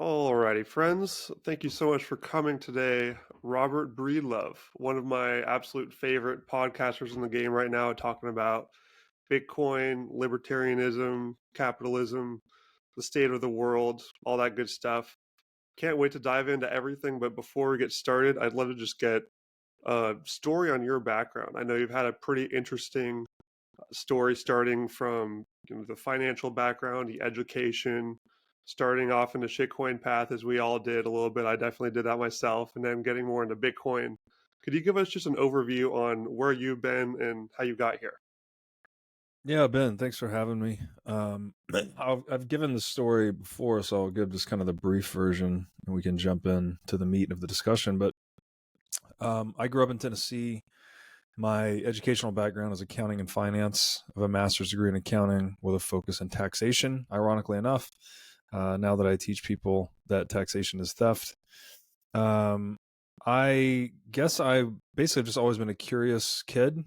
Alrighty, friends. Thank you so much for coming today. Robert Breedlove, one of my absolute favorite podcasters in the game right now, talking about Bitcoin, libertarianism, capitalism, the state of the world, all that good stuff. Can't wait to dive into everything, but before we get started, I'd love to just get a story on your background. I know you've had a pretty interesting story starting from the financial background, the education, starting off in the shitcoin path as we all did a little bit. I definitely did that myself, and then getting more into Bitcoin. Could you give us just an overview on where you've been and how you got here? Yeah, Ben, thanks for having me. I've given the story before, so I'll give just kind of the brief version and we can jump in to the meat of the discussion. But I grew up in Tennessee. My educational background is accounting and finance. I have a master's degree in accounting with a focus in taxation, ironically enough, now that I teach people that taxation is theft. I guess I basically just always been a curious kid.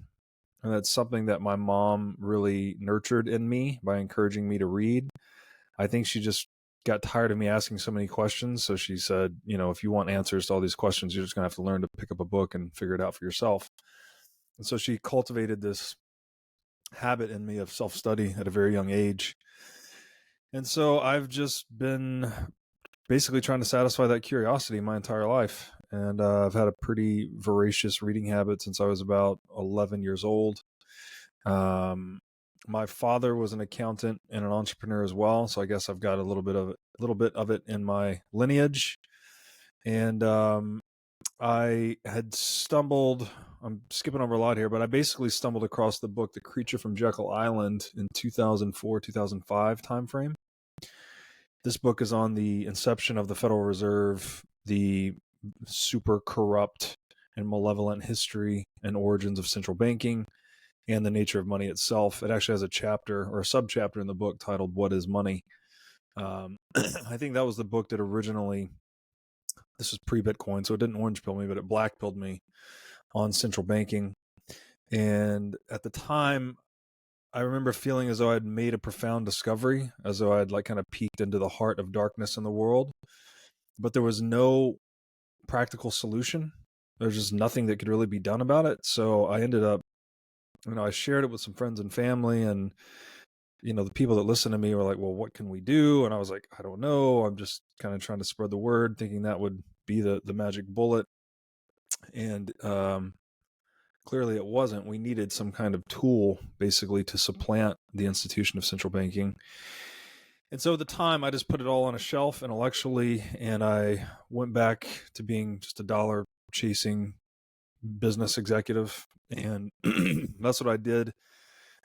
And that's something that my mom really nurtured in me by encouraging me to read. I think she just got tired of me asking so many questions. So she said, if you want answers to all these questions, you're just going to have to learn to pick up a book and figure it out for yourself. And so she cultivated this habit in me of self study at a very young age. And so I've just been basically trying to satisfy that curiosity my entire life. And I've had a pretty voracious reading habit since I was about 11 years old. My father was an accountant and an entrepreneur as well, so I guess I've got a little bit of it in my lineage. And I had stumbled. I'm skipping over a lot here, but I basically stumbled across the book "The Creature from Jekyll Island" in 2004, 2005 timeframe. This book is on the inception of the Federal Reserve, the super corrupt and malevolent history and origins of central banking, and the nature of money itself. It actually has a chapter or a subchapter in the book titled "What is Money?" I think that was the book that originally, this was pre-Bitcoin, so it didn't orange pill me, but it black pilled me on central banking. And at the time, I remember feeling as though I'd made a profound discovery, as though I'd like kind of peeked into the heart of darkness in the world, but there was no practical solution. There's just nothing that could really be done about it. So I ended up, I shared it with some friends and family, and the people that listen to me were like, well, what can we do? And I was like, I don't know. I'm just kind of trying to spread the word, thinking that would be the magic bullet. And clearly it wasn't. We needed some kind of tool basically to supplant the institution of central banking. And so at the time, I just put it all on a shelf intellectually, and I went back to being just a dollar chasing business executive. And that's what I did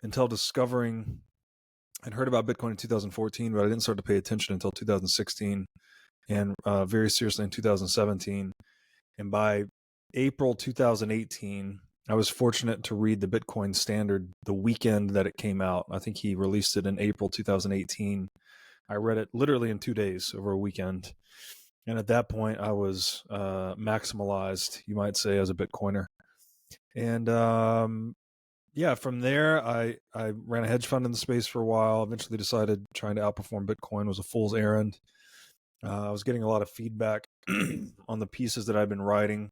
until discovering, I'd heard about Bitcoin in 2014, but I didn't start to pay attention until 2016, and very seriously in 2017. And by April 2018, I was fortunate to read the Bitcoin Standard the weekend that it came out. I think he released it in April 2018. I read it literally in 2 days over a weekend. And at that point, I was maximalized, you might say, as a Bitcoiner. And from there, I ran a hedge fund in the space for a while. Eventually decided trying to outperform Bitcoin was a fool's errand. I was getting a lot of feedback on the pieces that I'd been writing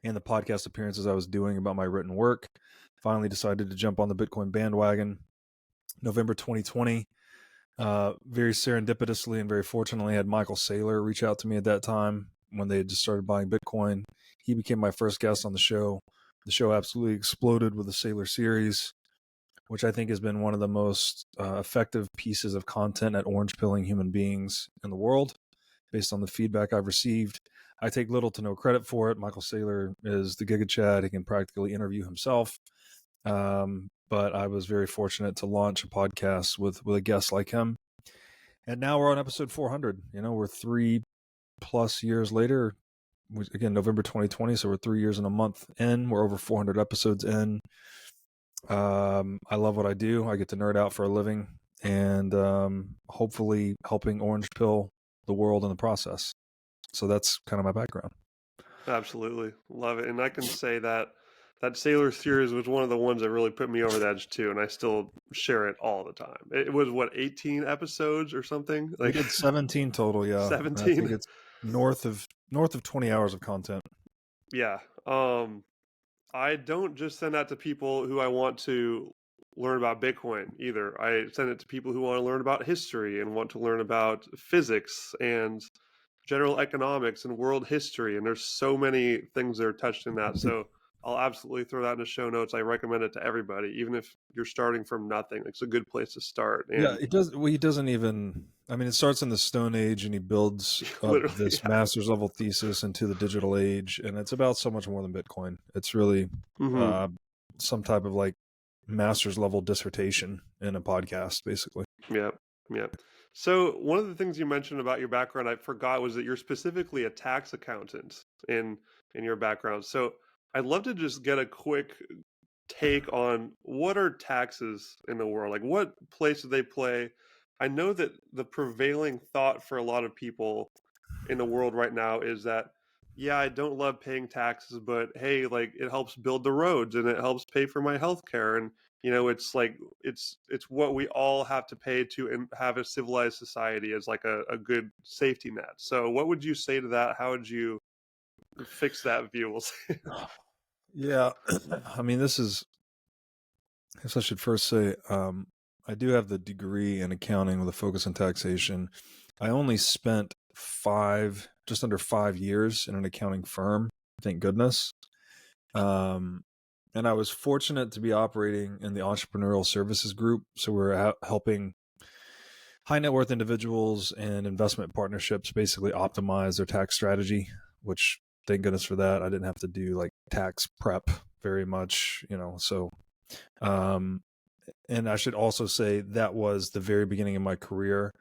and the podcast appearances I was doing about my written work. Finally decided to jump on the Bitcoin bandwagon. November 2020, very serendipitously and very fortunately, I had Michael Saylor reach out to me at that time when they had just started buying Bitcoin. He became my first guest on the show. The show absolutely exploded with the Saylor series, which I think has been one of the most effective pieces of content at orange pilling human beings in the world, based on the feedback I've received. I take little to no credit for it. Michael Saylor is the Giga Chad. He can practically interview himself. But I was very fortunate to launch a podcast with a guest like him. And now we're on episode 400. We're 3+ years later. Again, November 2020. So we're 3 years and a month in. We're over 400 episodes in. I love what I do. I get to nerd out for a living, and hopefully helping orange pill the world in the process. So that's kind of my background. Absolutely. Love it. And I can say that That Sailor series was one of the ones that really put me over the edge too, and I still share it all the time. It was what, 18 episodes or something? We Like did 17 total, yeah. And I 17. think it's north of 20 hours of content. Yeah. I don't just send that to people who I want to learn about Bitcoin either. I send it to people who want to learn about history and want to learn about physics and general economics and world history. And there's so many things that are touched in that. So I'll absolutely throw that in the show notes. I recommend it to everybody, even if you're starting from nothing. It's a good place to start. Yeah, And it does. Well, he doesn't even. I mean, it starts in the Stone Age, and he builds up literally, this yeah. master's level thesis into the digital age, and it's about so much more than Bitcoin. It's really Hmm. uh, some type of like master's level dissertation in a podcast, basically. Yep. Yep. So one of the things you mentioned about your background I forgot was that you're specifically a tax accountant in your background. So I'd love to just get a quick take on what are taxes in the world? Like what place do they play? I know that the prevailing thought for a lot of people in the world right now is that yeah, I don't love paying taxes, but hey, like it helps build the roads and it helps pay for my health care. And it's like it's what we all have to pay to and have a civilized society as like a good safety net. So what would you say to that? How would you fix that view? We'll say. Yeah, I mean, I guess I should first say, I do have the degree in accounting with a focus on taxation. I only spent just under 5 years in an accounting firm, thank goodness. And I was fortunate to be operating in the entrepreneurial services group. So we're helping high net worth individuals and investment partnerships basically optimize their tax strategy, which thank goodness for that. I didn't have to do like tax prep very much, so and I should also say that was the very beginning of my career.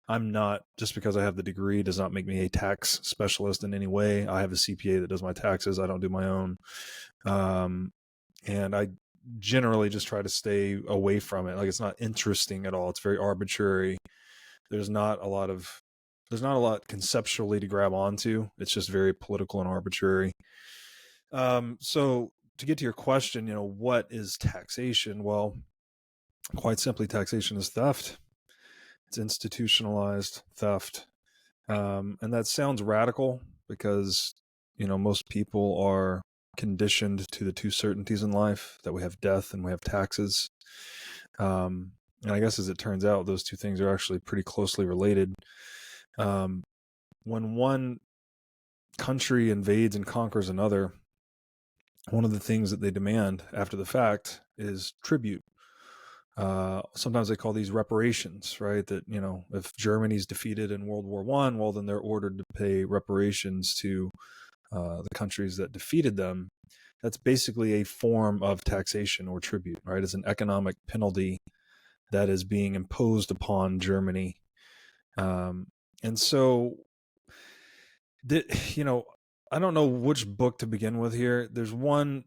I'm not, just because I have the degree does not make me a tax specialist in any way. I have a CPA that does my taxes. I don't do my own. And I generally just try to stay away from it. Like it's not interesting at all. It's very arbitrary. There's not a lot conceptually to grab onto. It's just very political and arbitrary. So to get to your question, what is taxation? Well, quite simply, taxation is theft. It's institutionalized theft. And that sounds radical because, most people are conditioned to the two certainties in life, that we have death and we have taxes. And I guess as it turns out, those two things are actually pretty closely related. When one country invades and conquers another, one of the things that they demand after the fact is tribute. Sometimes they call these reparations, right? That, if Germany's defeated in World War I, well, then they're ordered to pay reparations to the countries that defeated them. That's basically a form of taxation or tribute, right? It's an economic penalty that is being imposed upon Germany. And so, I don't know which book to begin with here. There's one,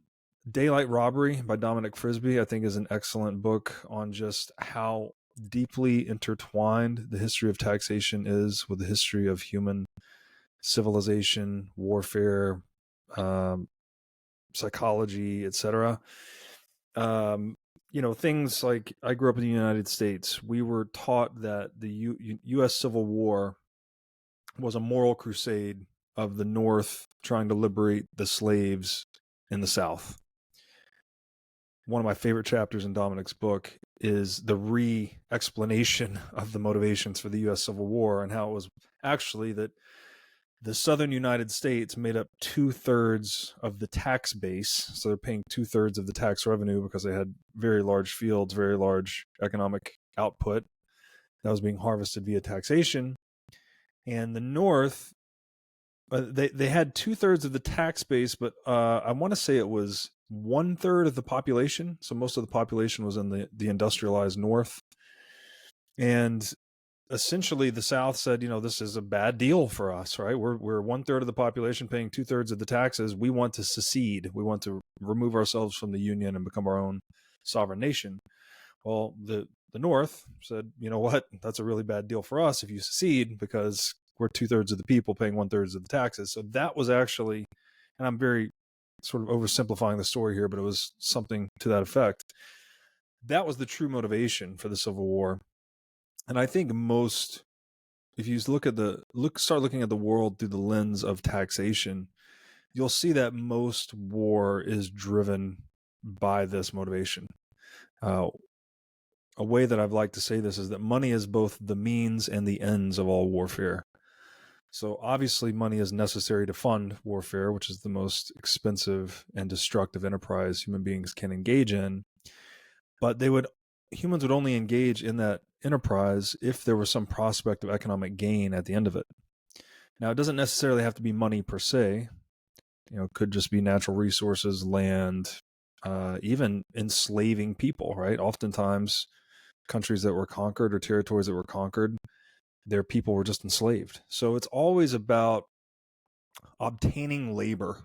Daylight Robbery by Dominic Frisby, I think is an excellent book on just how deeply intertwined the history of taxation is with the history of human civilization, warfare, psychology, etc. Things like, I grew up in the United States. We were taught that the U.S. Civil War was a moral crusade of the North trying to liberate the slaves in the South. One of my favorite chapters in Dominic's book is the re-explanation of the motivations for the U.S. Civil War and how it was actually that the southern United States made up 2/3 of the tax base. So they're paying 2/3 of the tax revenue because they had very large fields, very large economic output that was being harvested via taxation. And the North, they had 2/3 of the tax base, but I want to say it was 1/3 of the population. So most of the population was in the industrialized North. And essentially the South said, this is a bad deal for us, right? We're 1/3 of the population paying 2/3 of the taxes. We want to secede. We want to remove ourselves from the Union and become our own sovereign nation. Well, the North said, you know what? That's a really bad deal for us if you secede, because we're 2/3 of the people paying 1/3 of the taxes. So that was actually, and I'm very sort of oversimplifying the story here, but it was something to that effect. That was the true motivation for the Civil War. And I think if you start looking at the world through the lens of taxation, you'll see that most war is driven by this motivation. A way that I've liked to say this is that money is both the means and the ends of all warfare. So obviously money is necessary to fund warfare, which is the most expensive and destructive enterprise human beings can engage in. But humans would only engage in that enterprise if there was some prospect of economic gain at the end of it. Now, it doesn't necessarily have to be money per se. It could just be natural resources, land, even enslaving people, right? Oftentimes, countries that were conquered or territories that were conquered, their people were just enslaved. So it's always about obtaining labor,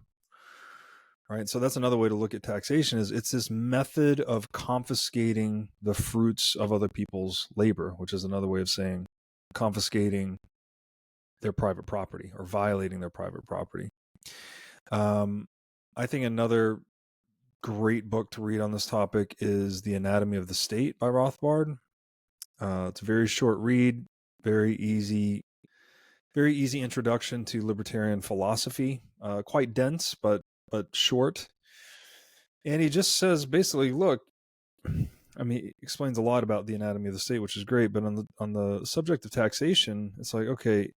right? So that's another way to look at taxation. Is it's this method of confiscating the fruits of other people's labor, which is another way of saying confiscating their private property or violating their private property. I think another great book to read on this topic is The Anatomy of the State by Rothbard. It's a very short read, very easy introduction to libertarian philosophy. Quite dense, but short. And he just says basically, look, I mean, he explains a lot about the anatomy of the state, which is great. But on the subject of taxation, it's like, okay,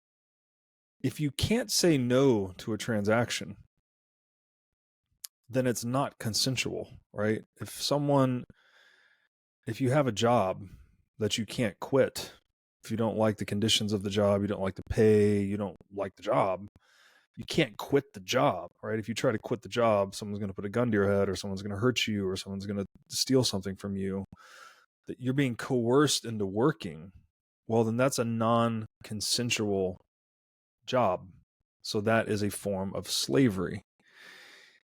if you can't say no to a transaction, then it's not consensual, right? If you have a job that you can't quit, if you don't like the conditions of the job, you don't like the pay, you don't like the job, you can't quit the job, right? If you try to quit the job, someone's going to put a gun to your head, or someone's going to hurt you, or someone's going to steal something from you, that you're being coerced into working. Well, then that's a non-consensual job. So that is a form of slavery.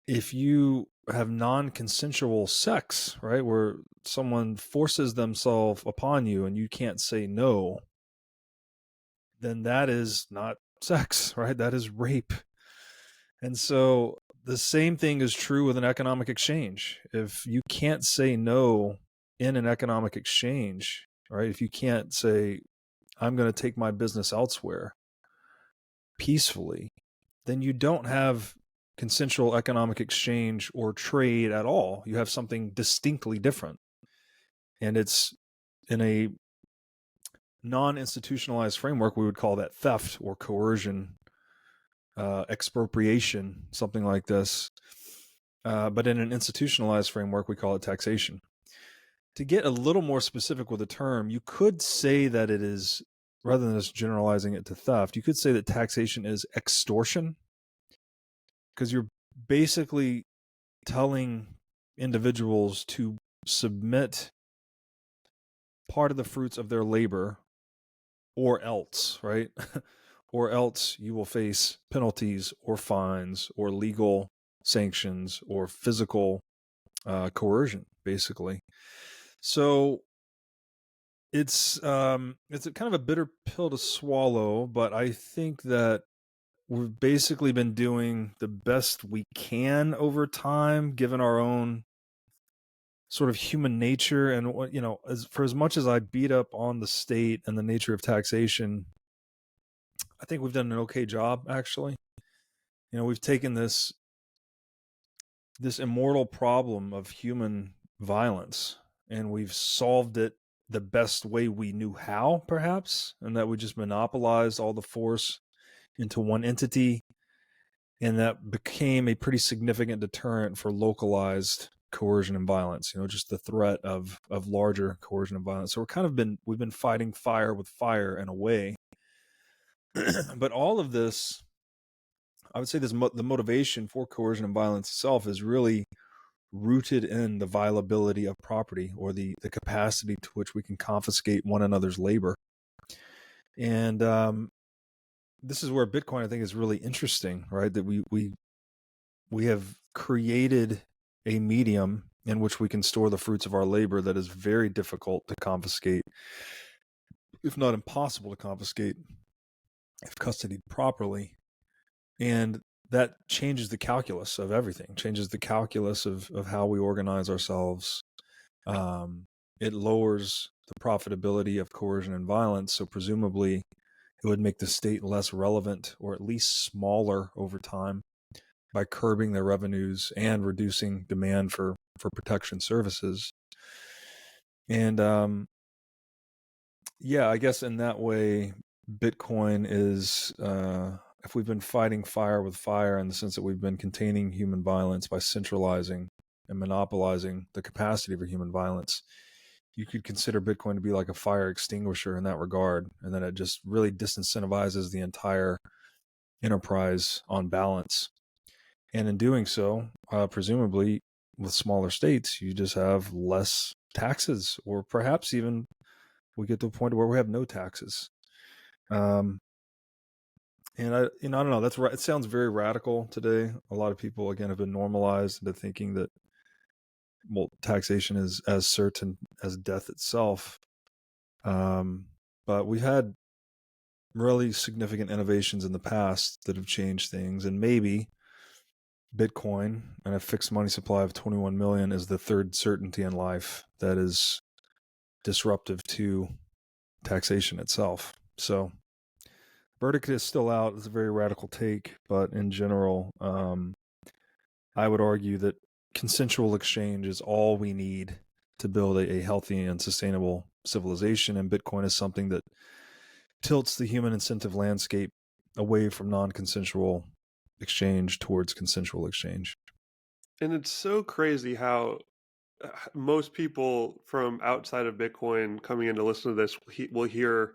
If you have non-consensual sex, right, where someone forces themselves upon you and you can't say no, then that is not sex, right? That is rape. And so the same thing is true with an economic exchange. If you can't say no in an economic exchange, right? If you can't say, I'm going to take my business elsewhere peacefully, then you don't have consensual economic exchange or trade at all. You have something distinctly different. And it's in a non-institutionalized framework, we would call that theft or coercion, expropriation, something like this. But in an institutionalized framework, we call it taxation. To get a little more specific with the term, you could say that it is, rather than just generalizing it to theft, you could say that taxation is extortion, because you're basically telling individuals to submit part of the fruits of their labor, or else, right? Or else you will face penalties or fines or legal sanctions or physical coercion, basically. So it's a kind of a bitter pill to swallow, but I think that we've basically been doing the best we can over time, given our own sort of human nature. And what, for as much as I beat up on the state and the nature of taxation, I think we've done an okay job, actually. We've taken this immortal problem of human violence and we've solved it the best way we knew how, perhaps, and that we just monopolized all the force into one entity, and that became a pretty significant deterrent for localized coercion and violence, just the threat of larger coercion and violence. So we've been fighting fire with fire in a way. But all of this, I would say the motivation for coercion and violence itself is really rooted in the violability of property, or the capacity to which we can confiscate one another's labor. And this is where Bitcoin, I think, is really interesting, right? That we have created a medium in which we can store the fruits of our labor that is very difficult to confiscate, if not impossible to confiscate, if custodied properly. And that changes the calculus of everything, changes the calculus of how we organize ourselves. It lowers the profitability of coercion and violence. So presumably it would make the state less relevant, or at least smaller over time, by curbing their revenues and reducing demand for protection services. And yeah, I guess in that way, Bitcoin is, if we've been fighting fire with fire, in the sense that we've been containing human violence by centralizing and monopolizing the capacity for human violence, you could consider Bitcoin to be like a fire extinguisher in that regard. And then it just really disincentivizes the entire enterprise on balance. And in doing so, presumably with smaller states, you just have less taxes, or perhaps even we get to a point where we have no taxes. And I don't know. That's right. It sounds very radical today. A lot of people, again, have been normalized into thinking that, well, taxation is as certain as death itself. But we've had really significant innovations in the past that have changed things, and maybe Bitcoin and a fixed money supply of 21 million is the third certainty in life that is disruptive to taxation itself. So verdict is still out. It's a very radical take, but in general, I would argue that consensual exchange is all we need to build a healthy and sustainable civilization, and Bitcoin is something that tilts the human incentive landscape away from non-consensual exchange towards consensual exchange. And it's so crazy how most people from outside of Bitcoin coming in to listen to this will hear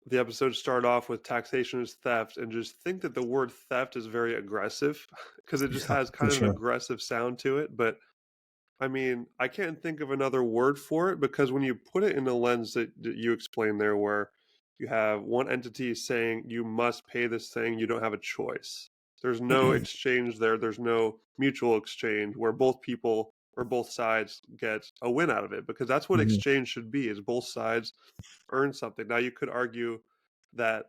the episode start off with taxation is theft and just think that the word theft is very aggressive because it just Yeah, has for kind of an sure. aggressive sound to it. But I mean, I can't think of another word for it, because when you put it in the lens that you explained there, where you have one entity saying you must pay this thing, you don't have a choice. There's no exchange there. There's no mutual exchange where both people or both sides get a win out of it, because that's what Mhm. exchange should be, is both sides earn something. Now you could argue that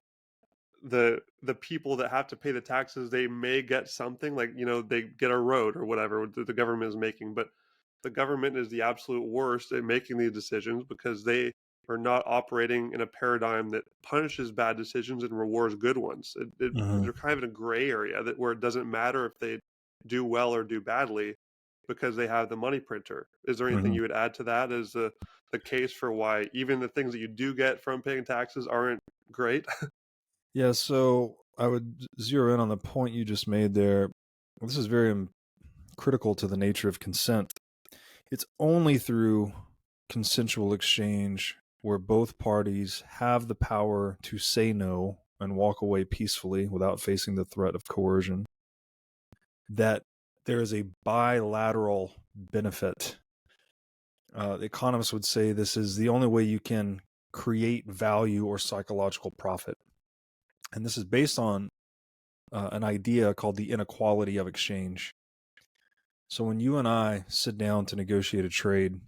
the people that have to pay the taxes, they may get something, like, they get a road or whatever that the government is making, but the government is the absolute worst at making these decisions because they are not operating in a paradigm that punishes bad decisions and rewards good ones. Mhm. They're kind of in a gray area that where it doesn't matter if they do well or do badly because they have the money printer. Is there anything Mhm. you would add to that as the case for why even the things that you do get from paying taxes aren't great? Yeah, so I would zero in on the point you just made there. This is very critical to the nature of consent. It's only through consensual exchange where both parties have the power to say no and walk away peacefully without facing the threat of coercion that there is a bilateral benefit. The economists would say this is the only way you can create value or psychological profit. And this is based on an idea called the inequality of exchange. So when you and I sit down to negotiate a trade,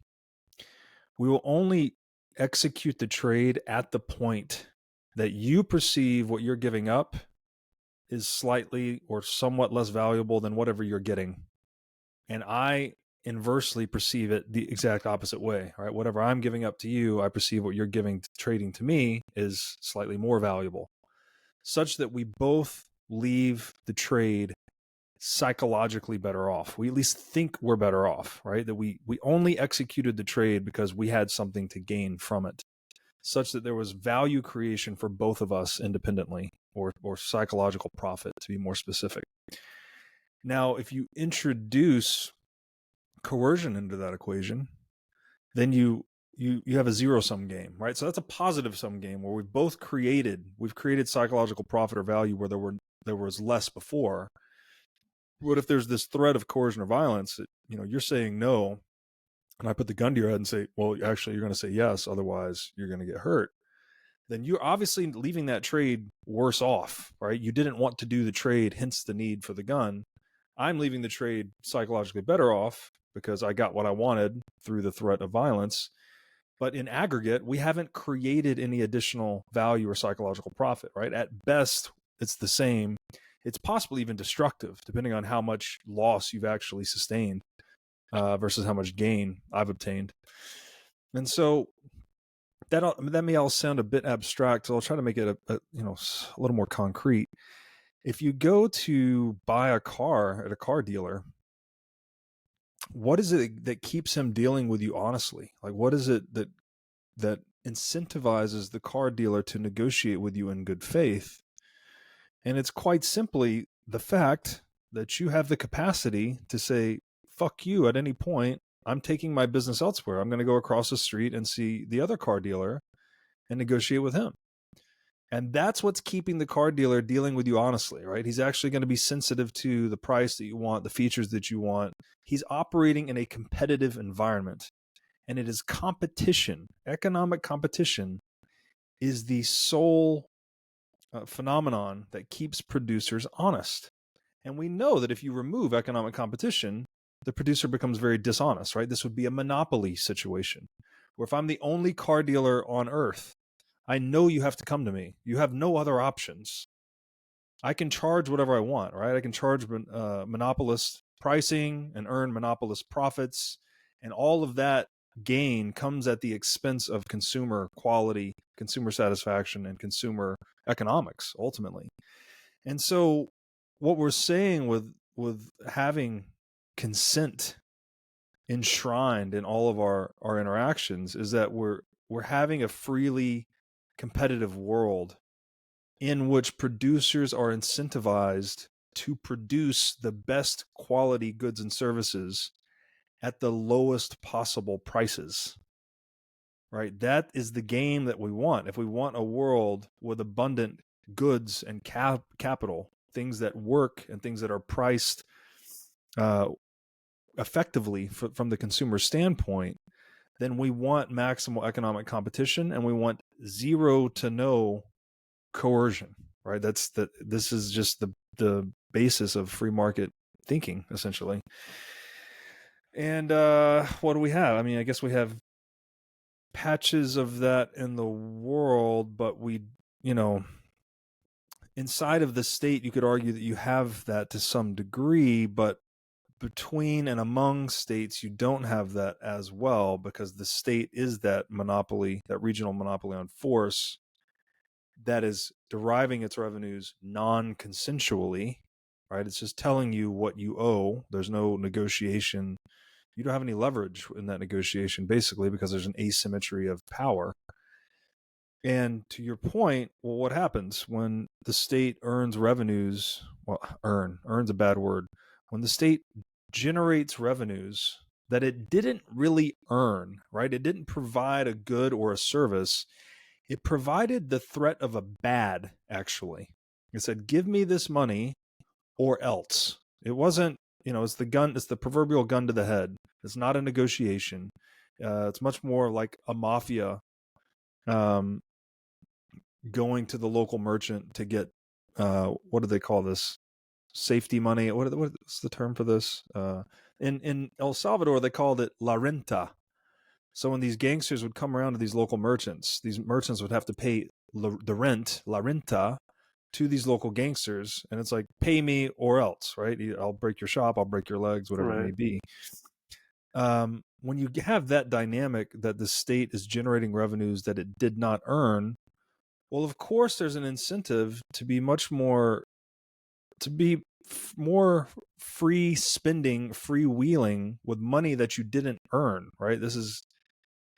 we will only execute the trade at the point that you perceive what you're giving up is slightly or somewhat less valuable than whatever you're getting. And I inversely perceive it the exact opposite way. All right, whatever I'm giving up to you, I perceive what you're giving trading to me is slightly more valuable, such that we both leave the trade psychologically better off. We at least think we're better off, right? That we only executed the trade because we had something to gain from it, such that there was value creation for both of us independently, or psychological profit, to be more specific. Now, if you introduce coercion into that equation, then you have a zero sum game, right? So that's a positive sum game where we've created psychological profit or value where there was less before. What if there's this threat of coercion or violence that, you're saying no, and I put the gun to your head and say, well, actually you're going to say yes, otherwise you're going to get hurt. Then you're obviously leaving that trade worse off, right? You didn't want to do the trade, hence the need for the gun. I'm leaving the trade psychologically better off because I got what I wanted through the threat of violence. But in aggregate, we haven't created any additional value or psychological profit, right? At best, it's the same. it's possibly even destructive, depending on how much loss you've actually sustained versus how much gain I've obtained. And so that may all sound a bit abstract, so I'll try to make it a little more concrete. If you go to buy a car at a car dealer, what is it that keeps him dealing with you honestly? Like, what is it that incentivizes the car dealer to negotiate with you in good faith? And it's quite simply the fact that you have the capacity to say, fuck you at any point. I'm taking my business elsewhere. I'm going to go across the street and see the other car dealer and negotiate with him. And that's what's keeping the car dealer dealing with you honestly, right? He's actually going to be sensitive to the price that you want, the features that you want. He's operating in a competitive environment. And it is competition. Economic competition is the sole phenomenon that keeps producers honest. And we know that if you remove economic competition, the producer becomes very dishonest, right? This would be a monopoly situation where if I'm the only car dealer on earth, I know you have to come to me. You have no other options. I can charge whatever I want, right? I can charge monopolist pricing and earn monopolist profits. And all of that gain comes at the expense of consumer quality, consumer satisfaction, and consumer economics, ultimately. And so what we're saying with having consent enshrined in all of our interactions is that we're having a freely competitive world in which producers are incentivized to produce the best quality goods and services at the lowest possible prices. Right? That is the game that we want. If we want a world with abundant goods and capital, things that work and things that are priced effectively from the consumer standpoint, then we want maximal economic competition and we want zero to no coercion, right? This is just the basis of free market thinking, essentially. And what do we have? I mean, I guess we have patches of that in the world, but inside of the state, you could argue that you have that to some degree, but between and among states, you don't have that as well, because the state is that monopoly, that regional monopoly on force that is deriving its revenues non-consensually, right? It's just telling you what you owe. There's no negotiation. You don't have any leverage in that negotiation, basically, because there's an asymmetry of power. And to your point, well, what happens when the state earns revenues? Well, earn's a bad word. When the state generates revenues that it didn't really earn, right? It didn't provide a good or a service. It provided the threat of a bad, actually. It said, give me this money or else. It wasn't, it's the proverbial gun to the head. It's not a negotiation. It's much more like a mafia going to the local merchant to get, what do they call this? Safety money. What's the term for this? In El Salvador, they called it la renta. So when these gangsters would come around to these local merchants, these merchants would have to pay the rent, la renta, to these local gangsters. And it's like, pay me or else, right? I'll break your shop, I'll break your legs, whatever it may be. When you have that dynamic that the state is generating revenues that it did not earn, well, of course, there's an incentive to be more free spending, freewheeling with money that you didn't earn, right? This is,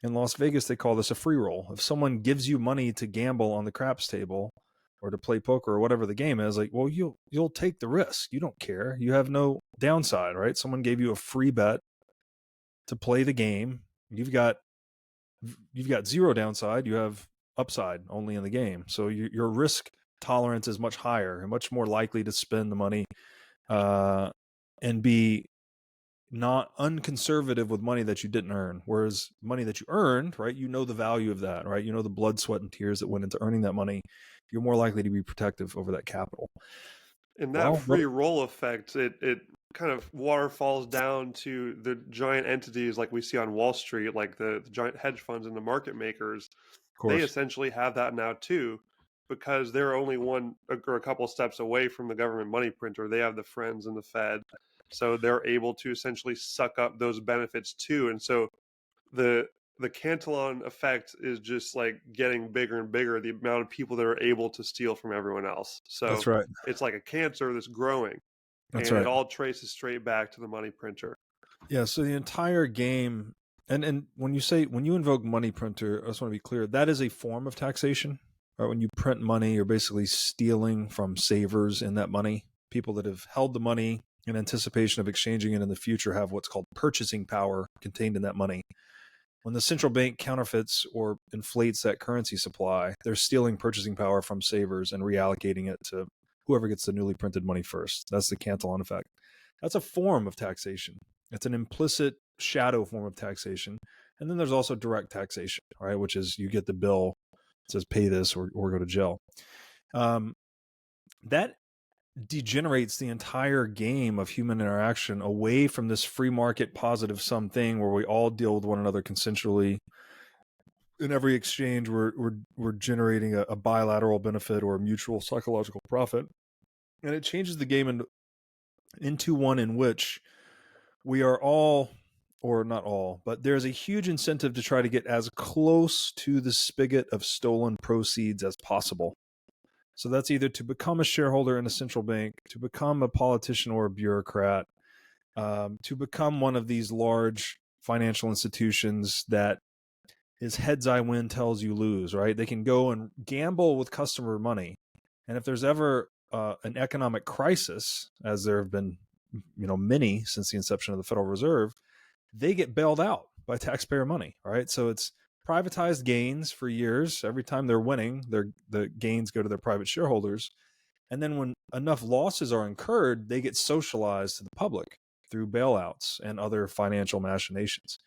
in Las Vegas, they call this a free roll. If someone gives you money to gamble on the craps table or to play poker or whatever the game is, like, well, you'll take the risk. You don't care. You have no downside, right? Someone gave you a free bet to play the game. You've got zero downside. You have upside only in the game. So your risk tolerance is much higher and much more likely to spend the money and be not unconservative with money that you didn't earn. Whereas money that you earned, right, you know the value of that, right? You know the blood, sweat, and tears that went into earning that money. You're more likely to be protective over that capital. And that free roll effect, it kind of waterfalls down to the giant entities like we see on Wall Street, like the giant hedge funds and the market makers. They essentially have that now too. because they're only one or a couple steps away from the government money printer. They have the friends in the Fed, so they're able to essentially suck up those benefits too. And so the Cantillon effect is just like getting bigger and bigger, the amount of people that are able to steal from everyone else. So That's right. it's like a cancer that's growing, That's and it right. all traces straight back to the money printer. Yeah. So the entire game, and when you invoke money printer, I just want to be clear, that is a form of taxation. Right? When you print money, you're basically stealing from savers in that money. People that have held the money in anticipation of exchanging it in the future have what's called purchasing power contained in that money. When the central bank counterfeits or inflates that currency supply, they're stealing purchasing power from savers and reallocating it to whoever gets the newly printed money first. That's the Cantillon effect. That's a form of taxation. It's an implicit shadow form of taxation. And then there's also direct taxation, right? Which is you get the bill, it says pay this or go to jail. That degenerates the entire game of human interaction away from this free market positive sum thing where we all deal with one another consensually. In every exchange, we're generating a bilateral benefit or a mutual psychological profit, and it changes the game into one in which we are all, or not all, but there's a huge incentive to try to get as close to the spigot of stolen proceeds as possible. So that's either to become a shareholder in a central bank, to become a politician or a bureaucrat, to become one of these large financial institutions that is heads I win, tails you lose, right? They can go and gamble with customer money. And if there's ever an economic crisis, as there have been, many since the inception of the Federal Reserve, they get bailed out by taxpayer money, right? So it's privatized gains for years. Every time they're winning, the gains go to their private shareholders. And then when enough losses are incurred, they get socialized to the public through bailouts and other financial machinations.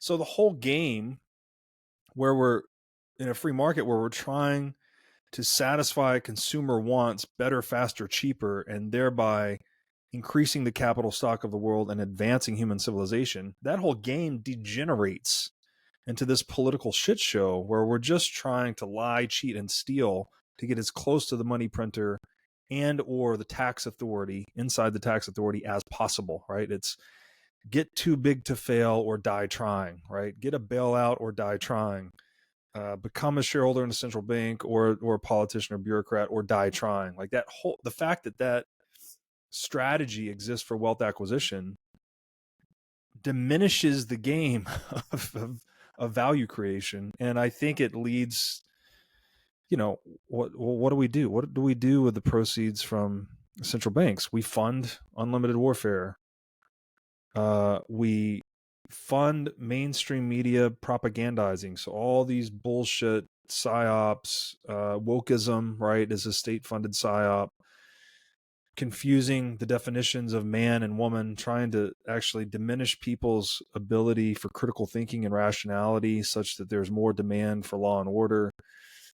So the whole game, where we're in a free market where we're trying to satisfy consumer wants better, faster, cheaper, and thereby increasing the capital stock of the world and advancing human civilization, that whole game degenerates into this political shit show where we're just trying to lie, cheat, and steal to get as close to the money printer and or the tax authority inside the tax authority as possible, right? It's get too big to fail or die trying, right? Get a bailout or die trying. Become a shareholder in a central bank or a politician or bureaucrat or die trying. Like that whole, the fact that strategy exists for wealth acquisition diminishes the game of value creation. And I think it leads, what do we do? What do we do with the proceeds from central banks? We fund unlimited warfare. We fund mainstream media propagandizing. So all these bullshit psyops, wokeism, right, is a state-funded psyop, confusing the definitions of man and woman, trying to actually diminish people's ability for critical thinking and rationality such that there's more demand for law and order.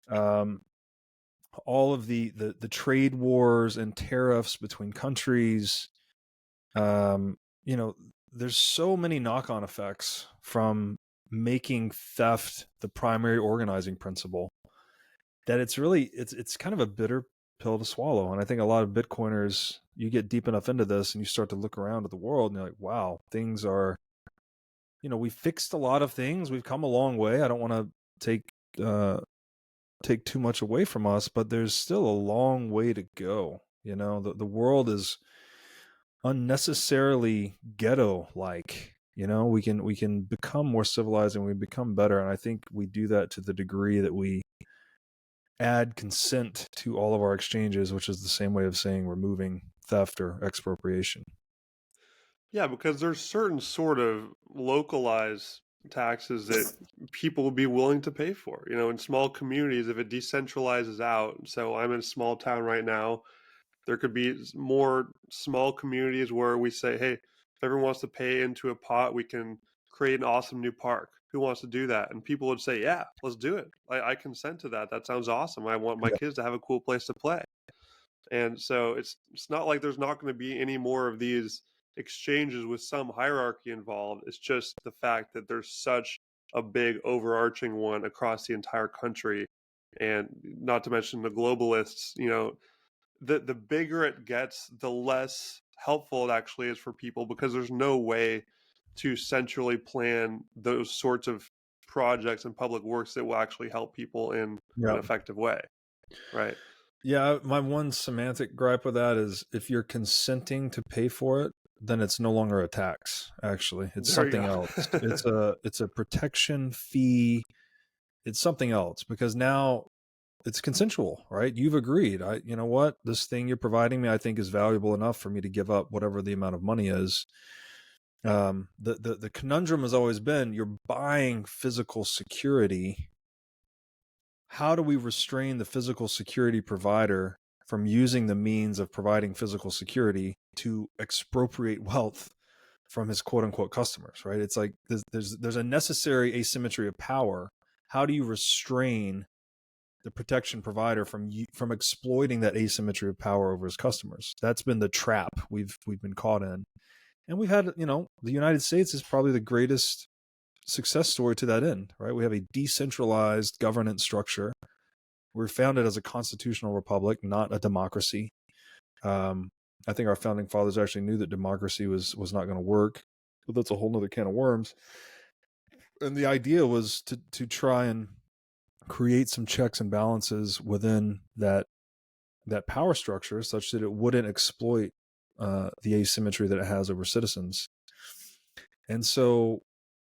All of the trade wars and tariffs between countries, there's so many knock-on effects from making theft the primary organizing principle that it's kind of a bitter pill to swallow. And I think a lot of Bitcoiners, you get deep enough into this and you start to look around at the world and you're like, wow, things are, we fixed a lot of things. We've come a long way. I don't want to take too much away from us, but there's still a long way to go. The world is unnecessarily ghetto-like. We can become more civilized and we become better. And I think we do that to the degree that we add consent to all of our exchanges, which is the same way of saying removing theft or expropriation. Yeah, because there's certain sort of localized taxes that people will be willing to pay for. In small communities, if it decentralizes out. So I'm in a small town right now. There could be more small communities where we say, hey, if everyone wants to pay into a pot, we can create an awesome new park. Who wants to do that? And people would say, yeah, let's do it. I consent to that. That sounds awesome. I want my kids to have a cool place to play. And so it's not like there's not going to be any more of these exchanges with some hierarchy involved. It's just the fact that there's such a big overarching one across the entire country and not to mention the globalists, the bigger it gets, the less helpful it actually is for people, because there's no way to centrally plan those sorts of projects and public works that will actually help people in an Yeah. effective way, right? Yeah, my one semantic gripe with that is if you're consenting to pay for it, then it's no longer a tax, actually. It's There you something else. go. It's a protection fee. It's something else because now it's consensual, right? You've agreed. You know what? This thing you're providing me, I think is valuable enough for me to give up whatever the amount of money is. The conundrum has always been you're buying physical security. How do we restrain the physical security provider from using the means of providing physical security to expropriate wealth from his quote unquote customers, right? It's like there's a necessary asymmetry of power. How do you restrain the protection provider from exploiting that asymmetry of power over his customers? That's been the trap we've been caught in. And we've had, the United States is probably the greatest success story to that end, right? We have a decentralized governance structure. We're founded as a constitutional republic, not a democracy. I think our founding fathers actually knew that democracy was not going to work, but that's a whole nother can of worms. And the idea was to try and create some checks and balances within that power structure, such that it wouldn't exploit the asymmetry that it has over citizens. And so,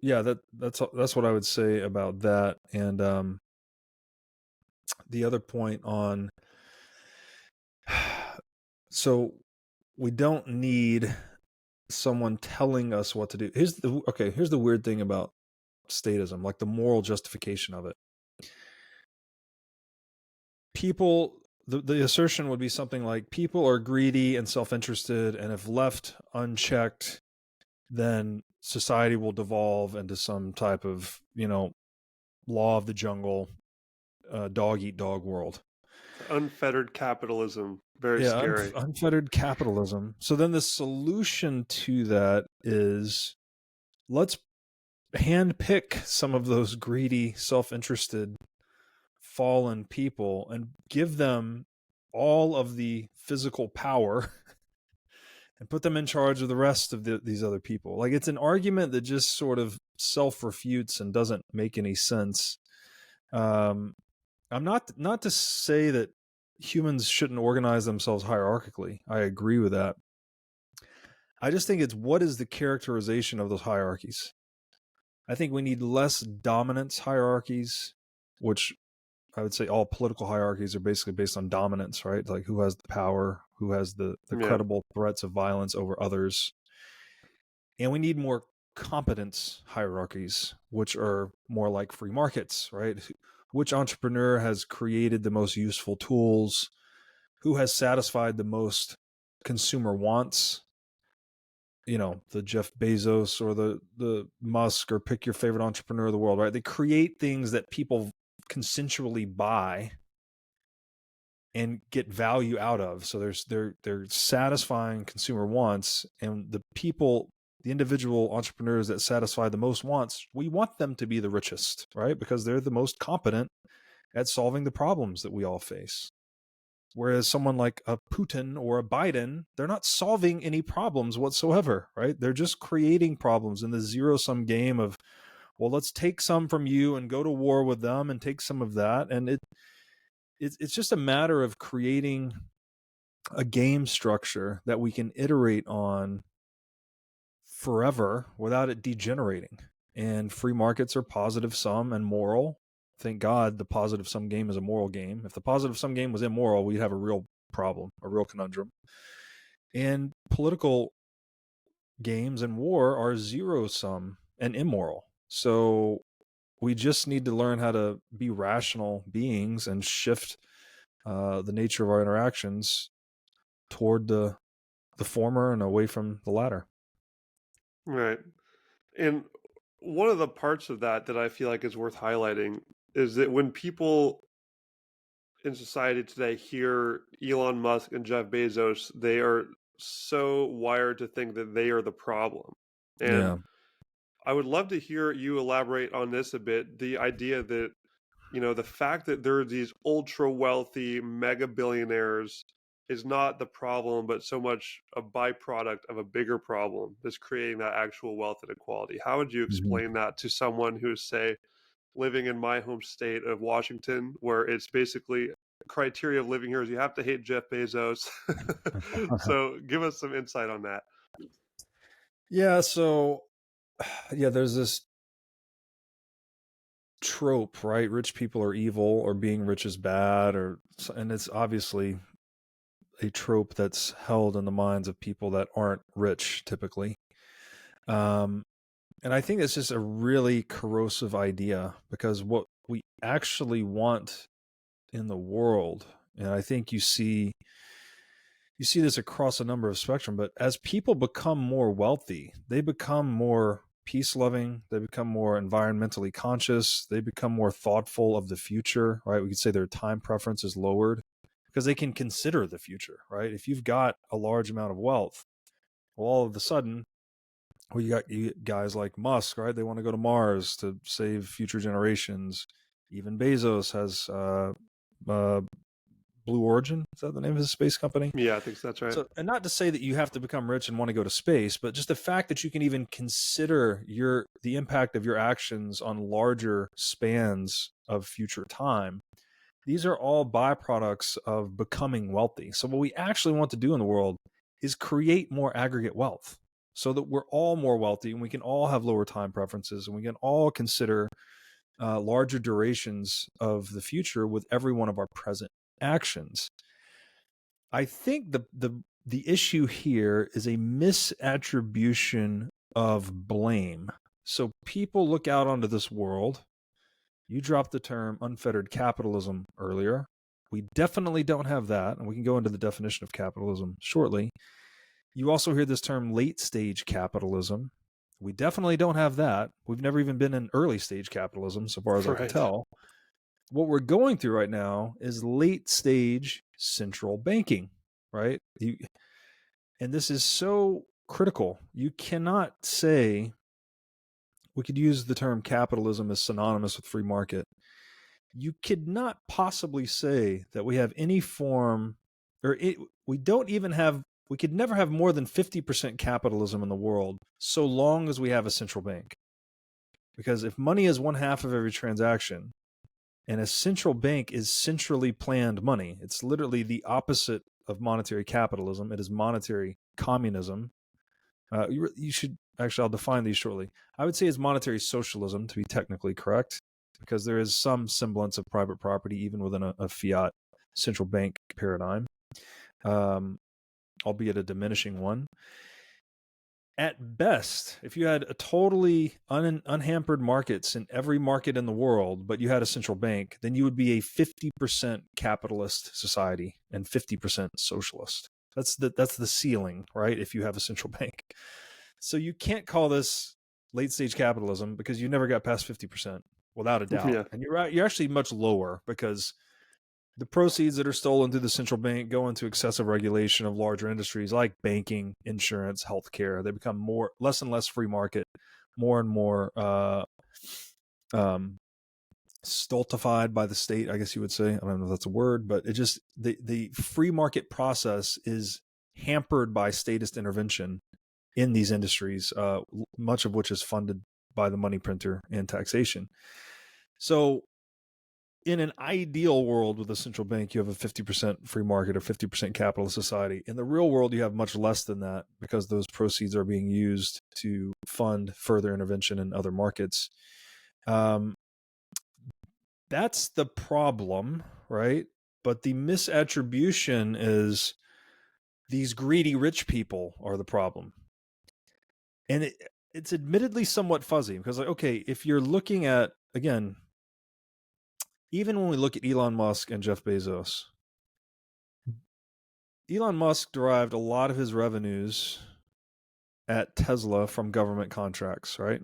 yeah, that's what I would say about that. And the other point on, so we don't need someone telling us what to do. Here's the weird thing about statism, like the moral justification of it. People, the assertion would be something like, people are greedy and self-interested, and if left unchecked, then society will devolve into some type of, law of the jungle, dog eat dog world. Unfettered capitalism, very Yeah, scary. unfettered capitalism. So then the solution to that is, let's handpick some of those greedy, self-interested, fallen people and give them all of the physical power and put them in charge of the rest of these other people. Like, it's an argument that just sort of self-refutes and doesn't make any sense. I'm not to say that humans shouldn't organize themselves hierarchically. I agree with that. I just think it's, what is the characterization of those hierarchies? I think we need less dominance hierarchies, which I would say all political hierarchies are basically based on dominance, right? Like, who has the power, who has the Yeah. credible threats of violence over others. And we need more competence hierarchies, which are more like free markets, right? Which entrepreneur has created the most useful tools? Who has satisfied the most consumer wants? The Jeff Bezos or the Musk, or pick your favorite entrepreneur of the world, right? They create things that people consensually buy and get value out of. So they're satisfying consumer wants, and the individual entrepreneurs that satisfy the most wants, we want them to be the richest, right? Because they're the most competent at solving the problems that we all face. Whereas someone like a Putin or a Biden, they're not solving any problems whatsoever, right? They're just creating problems in the zero-sum game of, well, let's take some from you and go to war with them and take some of that. And it's just a matter of creating a game structure that we can iterate on forever without it degenerating. And free markets are positive sum and moral. Thank God the positive sum game is a moral game. If the positive sum game was immoral, we'd have a real problem, a real conundrum. And political games and war are zero sum and immoral. So we just need to learn how to be rational beings and shift the nature of our interactions toward the former and away from the latter. Right. And one of the parts of that I feel like is worth highlighting is that when people in society today hear Elon Musk and Jeff Bezos, they are so wired to think that they are the problem. And Yeah. I would love to hear you elaborate on this a bit, the idea that the fact that there are these ultra wealthy mega billionaires is not the problem, but so much a byproduct of a bigger problem that's creating that actual wealth inequality. How would you Mhm. explain that to someone who's, say, living in my home state of Washington, where it's basically criteria of living here is you have to hate Jeff Bezos? So give us some insight on that. Yeah, so yeah, there's this trope, right? Rich people are evil, or being rich is bad, and it's obviously a trope that's held in the minds of people that aren't rich typically. And I think it's just a really corrosive idea, because what we actually want in the world, and I think you see this across a number of spectrum, but as people become more wealthy, they become more peace loving, they become more environmentally conscious, they become more thoughtful of the future, right? We could say their time preference is lowered because they can consider the future, right? If you've got a large amount of wealth, well, all of a sudden, well, you guys like Musk, right? They want to go to Mars to save future generations. Even Bezos has uh, Blue Origin. Is that the name of his space company? Yeah, I think that's right. So, and not to say that you have to become rich and want to go to space, but just the fact that you can even consider the impact of your actions on larger spans of future time. These are all byproducts of becoming wealthy. So what we actually want to do in the world is create more aggregate wealth so that we're all more wealthy and we can all have lower time preferences and we can all consider larger durations of the with every one of our present actions. I think the issue here is a misattribution of blame. So people look out onto this world. You dropped the term unfettered capitalism earlier. We definitely don't have that, and we can go into the definition of capitalism shortly. You also hear this term late stage capitalism. We definitely don't have that. We've never even been in early stage capitalism, so far as I can Right. tell. What we're going through right now is late stage central banking, right? And this is so critical. You cannot say, we could use the term capitalism as synonymous with free market. You could not possibly say that we have any form, we don't even have, we could never have more than 50% capitalism in the world so long as we have a central bank. Because if money is one half of every transaction, and a central bank is centrally planned money, it's literally the opposite of monetary capitalism. It is monetary communism. You should actually, I'll define these shortly. I would say it's monetary socialism, to be technically correct, because there is some semblance of private property even within a fiat central bank paradigm, albeit a diminishing one. At best, if you had a totally unhampered markets in every market in the world, but you had a central bank, then you would be a 50% capitalist society and 50% socialist. That's the ceiling, right? If you have a central bank. So you can't call this late stage capitalism because you never got past 50%, without a doubt. Yeah. And you're actually much lower, because the proceeds that are stolen through the central bank go into excessive regulation of larger industries like banking, insurance, healthcare. They become less and less free market, more and more stultified by the state, I guess you would say. I don't know if that's a word, but it just, the free market process is hampered by statist intervention in these industries, much of which is funded by the money printer and taxation. So in an ideal world with a central bank, you have a 50% free market or 50% capitalist society. In the real world, you have much less than that, because those proceeds are being used to fund further intervention in other markets. That's the problem, right? But the misattribution is these greedy rich people are the problem. And it's admittedly somewhat fuzzy, because, like, okay, if you're looking at, again, even when we look at Elon Musk and Jeff Bezos, Elon Musk derived a lot of his revenues at Tesla from government contracts, right?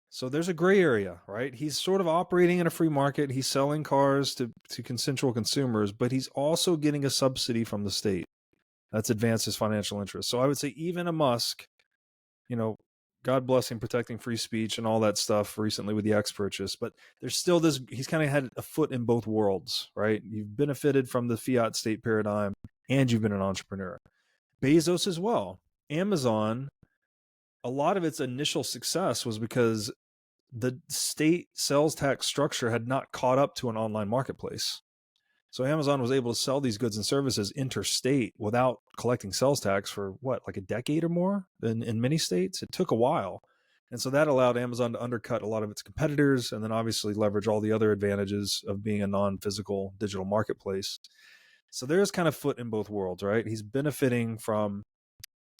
So there's a gray area, right? He's sort of operating in a free market. He's selling cars to consensual consumers, but he's also getting a subsidy from the state that's advanced his financial interests. So I would say even a Musk, God bless him, protecting free speech and all that stuff recently with the X purchase. But there's still this, he's kind of had a foot in both worlds, right? You've benefited from the fiat state paradigm and you've been an entrepreneur. Bezos as well. Amazon, a lot of its initial success was because the state sales tax structure had not caught up to an online marketplace. So Amazon was able to sell these goods and services interstate without collecting sales tax for what, like a decade or more in many states? It took a while. And so that allowed Amazon to undercut a lot of its competitors and then obviously leverage all the other advantages of being a non-physical digital marketplace. So there's kind of foot in both worlds, right? He's benefiting from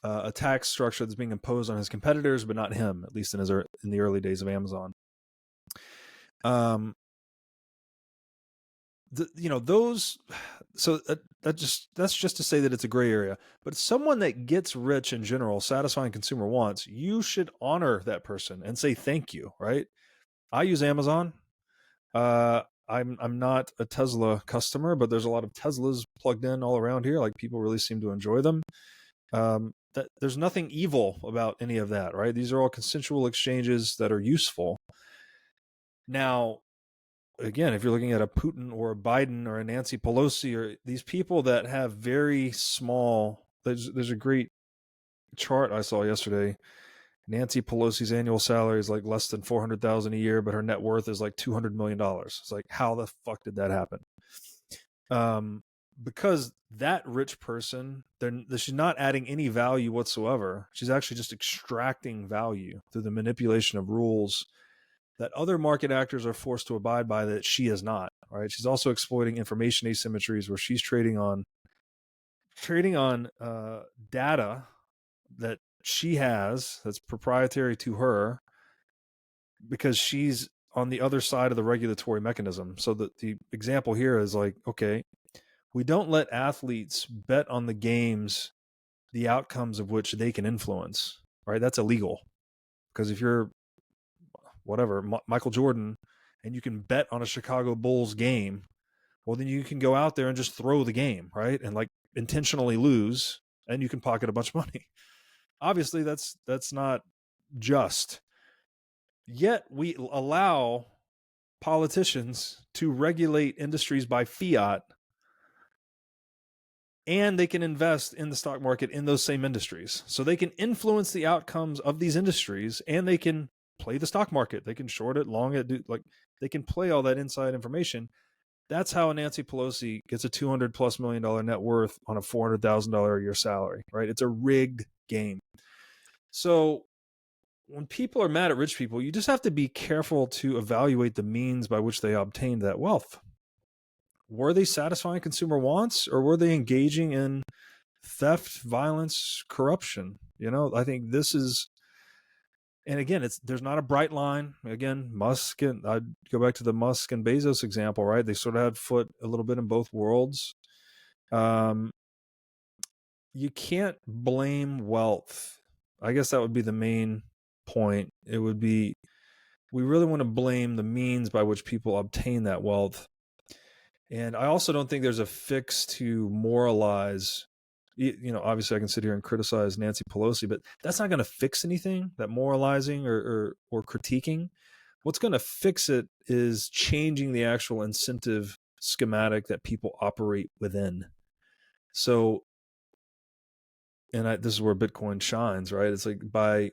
a tax structure that's being imposed on his competitors, but not him, at least in the early days of Amazon. That's just to say that it's a gray area. But someone that gets rich in general, satisfying consumer wants, you should honor that person and say thank you, right? I use Amazon. I'm not a Tesla customer, but there's a lot of Teslas plugged in all around here. Like, people really seem to enjoy them. There's nothing evil about any of that, right? These are all consensual exchanges that are useful. Now, again, if you're looking at a Putin or a Biden or a Nancy Pelosi or these people that have very small, there's a great chart I saw yesterday. Nancy Pelosi's annual salary is like less than $400,000 a year, but her net worth is like $200 million. It's like, how the fuck did that happen? Because that rich person, she's not adding any value whatsoever. She's actually just extracting value through the manipulation of rules that other market actors are forced to abide by that she is not, right? She's also exploiting information asymmetries where she's trading on data that she has that's proprietary to her because she's on the other side of the regulatory mechanism. So the example here is like, okay, we don't let athletes bet on the games, the outcomes of which they can influence, right? That's illegal. Because if you're whatever, Michael Jordan, and you can bet on a Chicago Bulls game, well, then you can go out there and just throw the game, right? And like intentionally lose, and you can pocket a bunch of money. Obviously, that's not just. Yet we allow politicians to regulate industries by fiat, and they can invest in the stock market in those same industries. So they can influence the outcomes of these industries, and they can play the stock market. They can short it, long it, they can play all that inside information. That's how Nancy Pelosi gets a $200+ million net worth on a $400,000 a year salary, right? It's a rigged game. So when people are mad at rich people, you just have to be careful to evaluate the means by which they obtained that wealth. Were they satisfying consumer wants, or were they engaging in theft, violence, corruption? I think this is, and again, there's not a bright line. Again, Musk, and I'd go back to the Musk and Bezos example, right? They sort of had foot a little bit in both worlds. You can't blame wealth. I guess that would be the main point. It would be, we really want to blame the means by which people obtain that wealth. And I also don't think there's a fix to moralize. Obviously I can sit here and criticize Nancy Pelosi, but that's not going to fix anything, that moralizing or critiquing. What's going to fix it is changing the actual incentive schematic that people operate within. So, and this is where Bitcoin shines, right? It's like by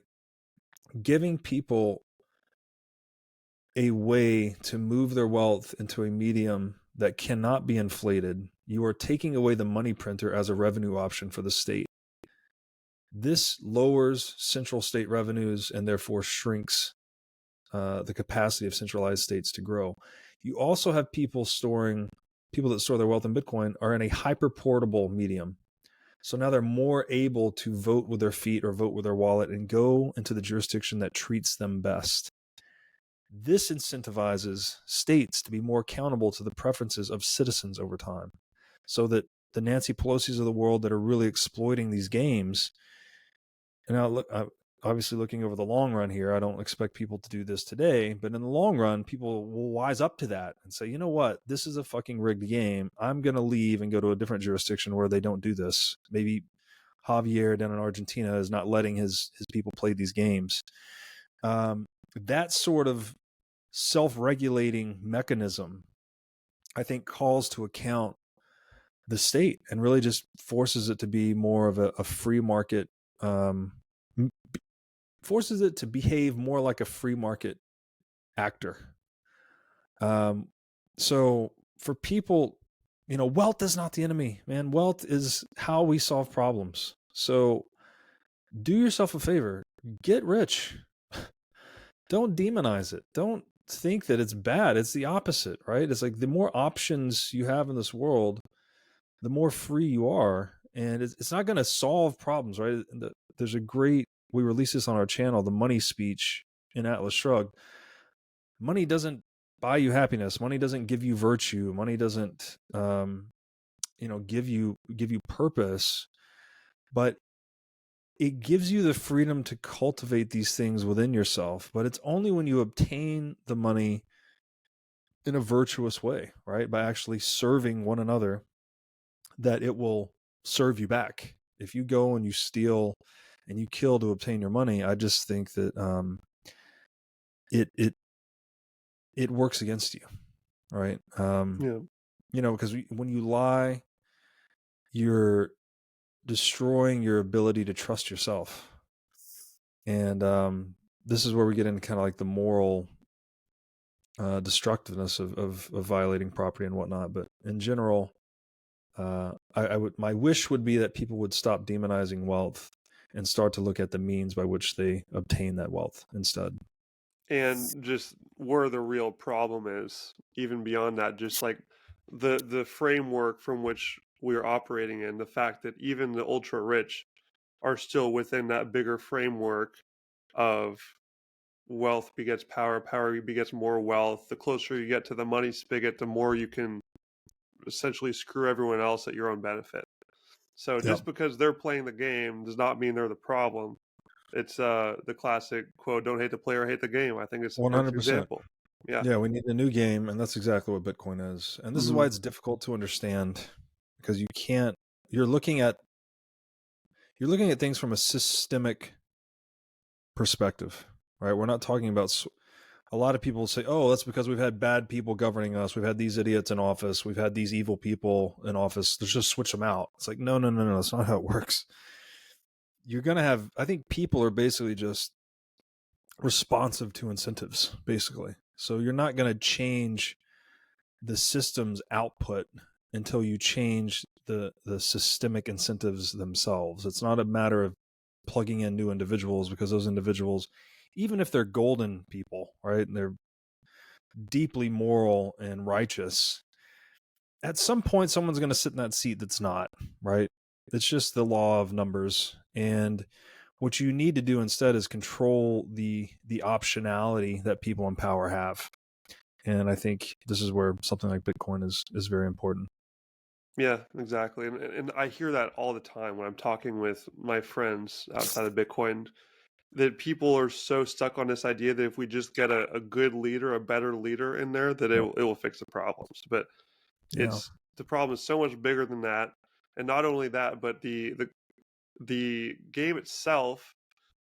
giving people a way to move their wealth into a medium that cannot be inflated, you are taking away the money printer as a revenue option for the state. This lowers central state revenues and therefore shrinks the capacity of centralized states to grow. You also have people that store their wealth in Bitcoin are in a hyper portable medium. So now they're more able to vote with their feet or vote with their wallet and go into the jurisdiction that treats them best. This incentivizes states to be more accountable to the preferences of citizens over time, so that the Nancy Pelosi's of the world that are really exploiting these games. And now, obviously looking over the long run here, I don't expect people to do this today, but in the long run, people will wise up to that and say, you know what, this is a fucking rigged game. I'm going to leave and go to a different jurisdiction where they don't do this. Maybe Javier down in Argentina is not letting his people play these games. That sort of self-regulating mechanism, I think, calls to account the state and really just forces it to be more of a free market, forces it to behave more like a free market actor. So for people, wealth is not the enemy, man. Wealth is how we solve problems. So do yourself a favor, get rich. Don't demonize it. Don't think that it's bad. It's the opposite, right? It's like the more options you have in this world, the more free you are. And it's not going to solve problems, right? There's we released this on our channel, the money speech in Atlas Shrugged. Money doesn't buy you happiness. Money doesn't give you virtue. Money doesn't, give you purpose, but it gives you the freedom to cultivate these things within yourself. But it's only when you obtain the money in a virtuous way, right? By actually serving one another, that it will serve you back. If you go and you steal and you kill to obtain your money, I just think that it works against you, right? Yeah. Because when you lie, you're destroying your ability to trust yourself. And this is where we get into kind of like the moral destructiveness of violating property and whatnot. But in general, my wish would be that people would stop demonizing wealth and start to look at the means by which they obtain that wealth instead. And just where the real problem is, even beyond that, just like the framework from which we're operating in, the fact that even the ultra rich are still within that bigger framework of wealth begets power, power begets more wealth. The closer you get to the money spigot, the more you can essentially screw everyone else at your own benefit. So just because they're playing the game does not mean they're the problem. It's the classic quote, "Don't hate the player, hate the game." I think it's a perfect 100%. example. Yeah. Yeah, we need a new game, and that's exactly what Bitcoin is. And this is why it's difficult to understand, because you're looking at things from a systemic perspective, right? We're not talking about, a lot of people say, oh, that's because we've had bad people governing us. We've had these idiots in office. We've had these evil people in office. Let's just switch them out. It's like, no, that's not how it works. You're going to have, I think people are basically just responsive to incentives, basically. So you're not going to change the system's output until you change the systemic incentives themselves. It's not a matter of plugging in new individuals, because those individuals, even if they're golden people, right, and they're deeply moral and righteous, at some point someone's going to sit in that seat that's not, right? It's just the law of numbers. And what you need to do instead is control the optionality that people in power have. And I think this is where something like Bitcoin is very important. Yeah, exactly. And I hear that all the time when I'm talking with my friends outside of Bitcoin, that people are so stuck on this idea that if we just get a good leader, a better leader in there, that it will fix the problems. But Yeah. the problem is so much bigger than that. And not only that, but the game itself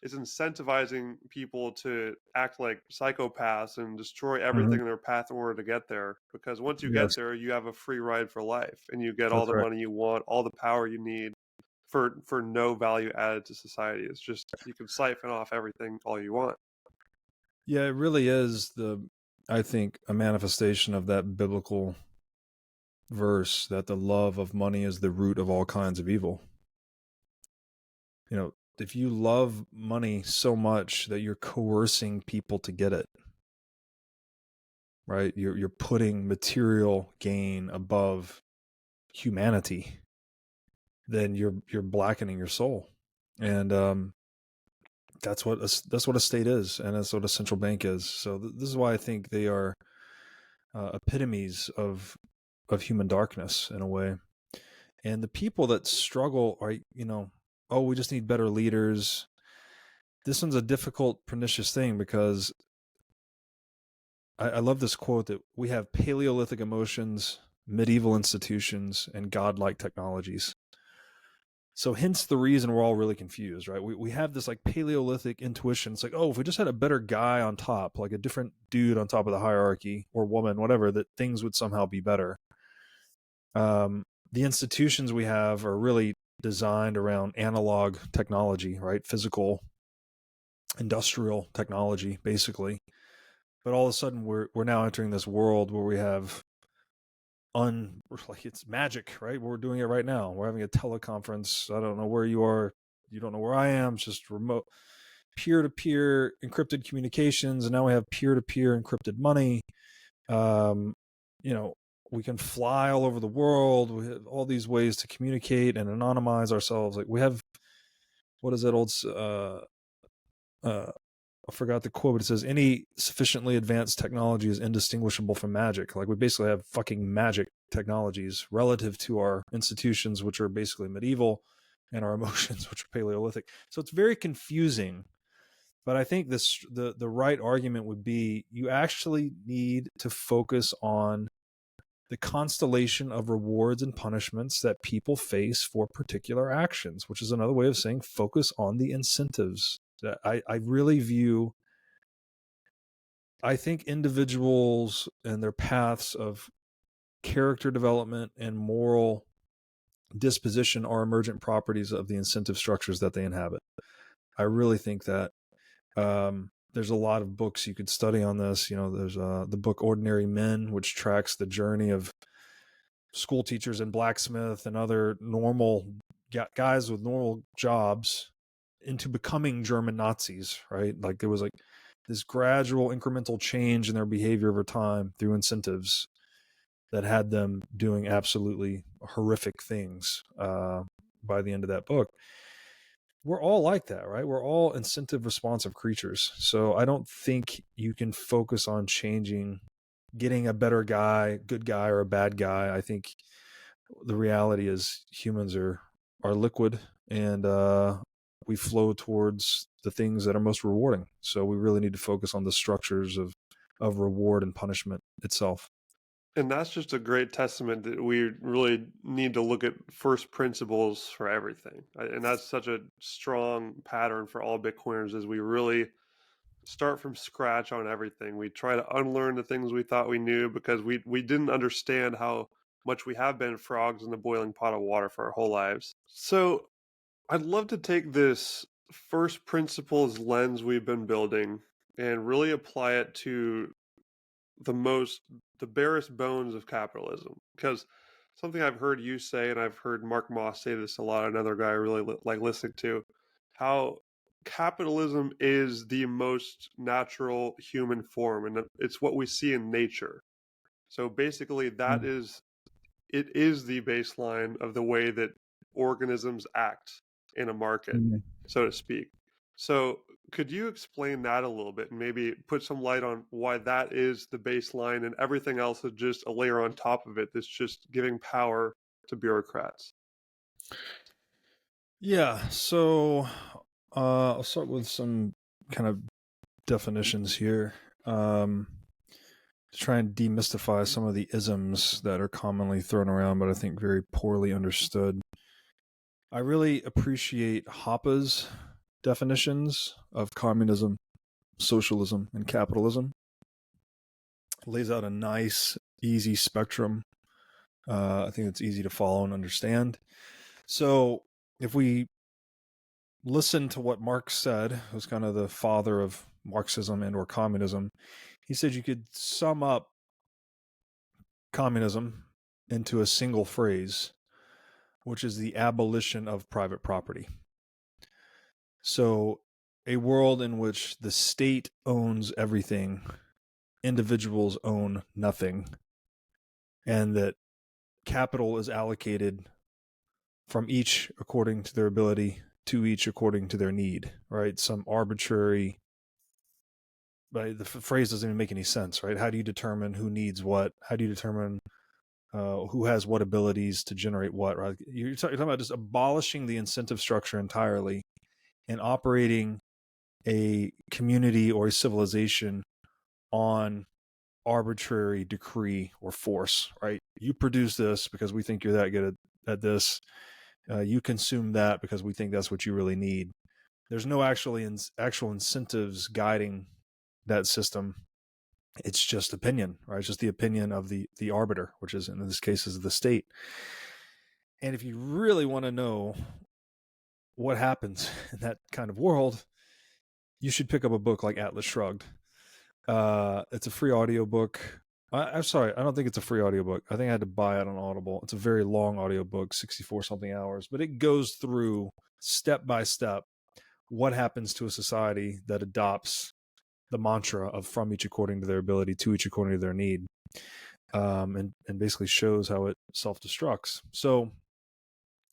is incentivizing people to act like psychopaths and destroy everything in their path in order to get there. Because once you get Yes, there, you have a free ride for life, and you get all that's the right. money you want, all the power you need for no value added to society. It's just you can siphon off everything all you want. Yeah, it really is I think, a manifestation of that biblical verse that the love of money is the root of all kinds of evil. If you love money so much that you're coercing people to get it, right? You're putting material gain above humanity, then you're blackening your soul. And that's what a state is, and that's what a central bank is. So this is why I think they are epitomes of human darkness in a way. And the people that struggle are, oh, we just need better leaders. This one's a difficult, pernicious thing, because I love this quote that we have Paleolithic emotions, medieval institutions, and godlike technologies. So hence the reason we're all really confused, right? We have this like Paleolithic intuition. It's like, oh, if we just had a better guy on top, like a different dude on top of the hierarchy, or woman, whatever, that things would somehow be better. The institutions we have are really designed around analog technology, right? Physical, industrial technology, basically. But all of a sudden, we're now entering this world where we have like it's magic, right? We're doing it right now. We're having a teleconference. I don't know where you are. You don't know where I am. It's just remote, peer-to-peer encrypted communications, and now we have peer-to-peer encrypted money. You know, we can fly all over the world. We have all these ways to communicate and anonymize ourselves. Like we have, what is that old? I forgot the quote, but it says any sufficiently advanced technology is indistinguishable from magic. Like we basically have fucking magic technologies relative to our institutions, which are basically medieval, and our emotions, which are Paleolithic. So it's very confusing. But I think the right argument would be you actually need to focus on the constellation of rewards and punishments that people face for particular actions, which is another way of saying focus on the incentives. I really view, I think individuals and their paths of character development and moral disposition are emergent properties of the incentive structures that they inhabit. I really think that. There's a lot of books you could study on this. You know, there's the book Ordinary Men, which tracks the journey of school teachers and blacksmith and other normal guys with normal jobs into becoming German Nazis, right? Like there was like this gradual incremental change in their behavior over time through incentives that had them doing absolutely horrific things by the end of that book. We're all like that, right? We're all incentive responsive creatures. So I don't think you can focus on changing, getting a better guy, good guy, or a bad guy. I think the reality is humans are liquid, and we flow towards the things that are most rewarding. So we really need to focus on the structures of reward and punishment itself. And that's just a great testament that we really need to look at first principles for everything. And that's such a strong pattern for all Bitcoiners is we really start from scratch on everything. We try to unlearn the things we thought we knew because we didn't understand how much we have been frogs in the boiling pot of water for our whole lives. So I'd love to take this first principles lens we've been building and really apply it to the barest bones of capitalism, because something I've heard you say, and I've heard Mark Moss say this a lot, another guy I really like listening to, how capitalism is the most natural human form and it's what we see in nature. So basically it is the baseline of the way that organisms act in a market, Mm-hmm. so to speak. So, could you explain that a little bit and maybe put some light on why that is the baseline and everything else is just a layer on top of it that's just giving power to bureaucrats? Yeah. So I'll start with some kind of definitions here. To try and demystify some of the isms that are commonly thrown around, but I think very poorly understood. I really appreciate Hoppe's definitions of communism, socialism, and capitalism. It lays out a nice, easy spectrum. I think it's easy to follow and understand. So if we listen to what Marx said, who's kind of the father of Marxism and or communism, he said you could sum up communism into a single phrase, which is the abolition of private property. So a world in which the state owns everything, individuals own nothing, and that capital is allocated from each according to their ability to each according to their need, right? Some arbitrary, but the phrase doesn't even make any sense, right? How do you determine who needs what? How do you determine who has what abilities to generate what, right? You're talking about just abolishing the incentive structure entirely and operating a community or a civilization on arbitrary decree or force, right? You produce this because we think you're that good at this, You consume that because we think that's what you really need. There's no actual incentives guiding that system. It's just opinion, right? It's just the opinion of the arbiter, which is in this case is the state. And if you really want to know what happens in that kind of world, you should pick up a book like Atlas Shrugged. It's a free audiobook. I'm sorry, I don't think it's a free audiobook. I think I had to buy it on Audible. It's a very long audiobook, 64 something hours, but it goes through step by step what happens to a society that adopts the mantra of from each according to their ability, to each according to their need, and basically shows how it self-destructs. So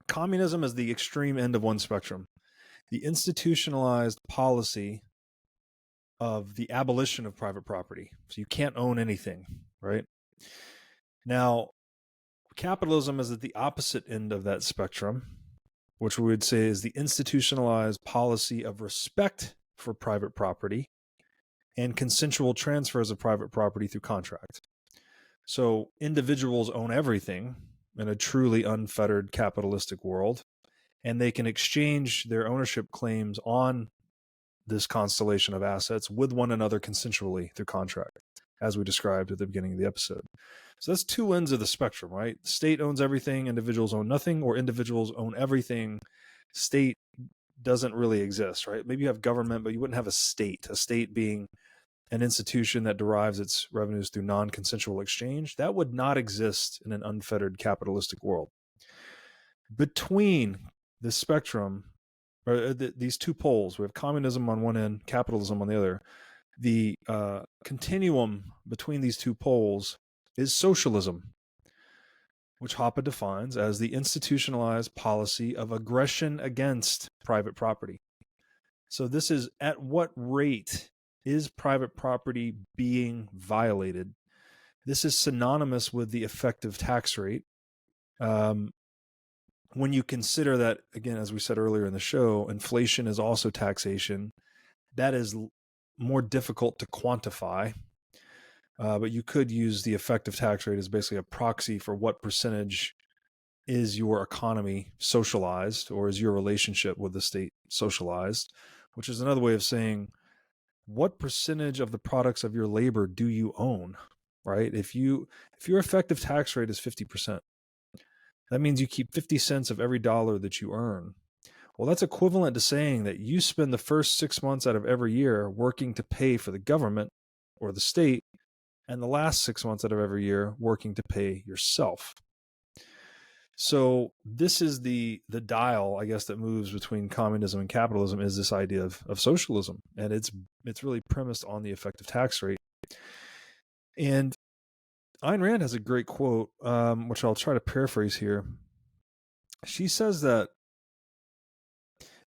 communism is the extreme end of one spectrum. The institutionalized policy of the abolition of private property. So you can't own anything, right? Now, capitalism is at the opposite end of that spectrum, which we would say is the institutionalized policy of respect for private property and consensual transfers of private property through contract. So individuals own everything in a truly unfettered capitalistic world, and they can exchange their ownership claims on this constellation of assets with one another consensually through contract, as we described at the beginning of the episode. So that's two ends of the spectrum, right? The state owns everything, individuals own nothing, or individuals own everything. State doesn't really exist, right? Maybe you have government, but you wouldn't have a state being an institution that derives its revenues through non-consensual exchange. That would not exist in an unfettered capitalistic world. Between the spectrum, or these two poles, we have communism on one end, capitalism on the other. The continuum between these two poles is socialism, which Hoppe defines as the institutionalized policy of aggression against private property. So this is at what rate is private property being violated? This is synonymous with the effective tax rate. When you consider that, again, as we said earlier in the show, inflation is also taxation, that is more difficult to quantify. But you could use the effective tax rate as basically a proxy for what percentage is your economy socialized, or is your relationship with the state socialized, which is another way of saying what percentage of the products of your labor do you own, right? If your effective tax rate is 50%, that means you keep 50 cents of every dollar that you earn. Well, that's equivalent to saying that you spend the first 6 months out of every year working to pay for the government or the state, and the last 6 months out of every year working to pay yourself. So this is the dial, I guess, that moves between communism and capitalism, is this idea of socialism. And it's really premised on the effective tax rate. And Ayn Rand has a great quote, which I'll try to paraphrase here. She says that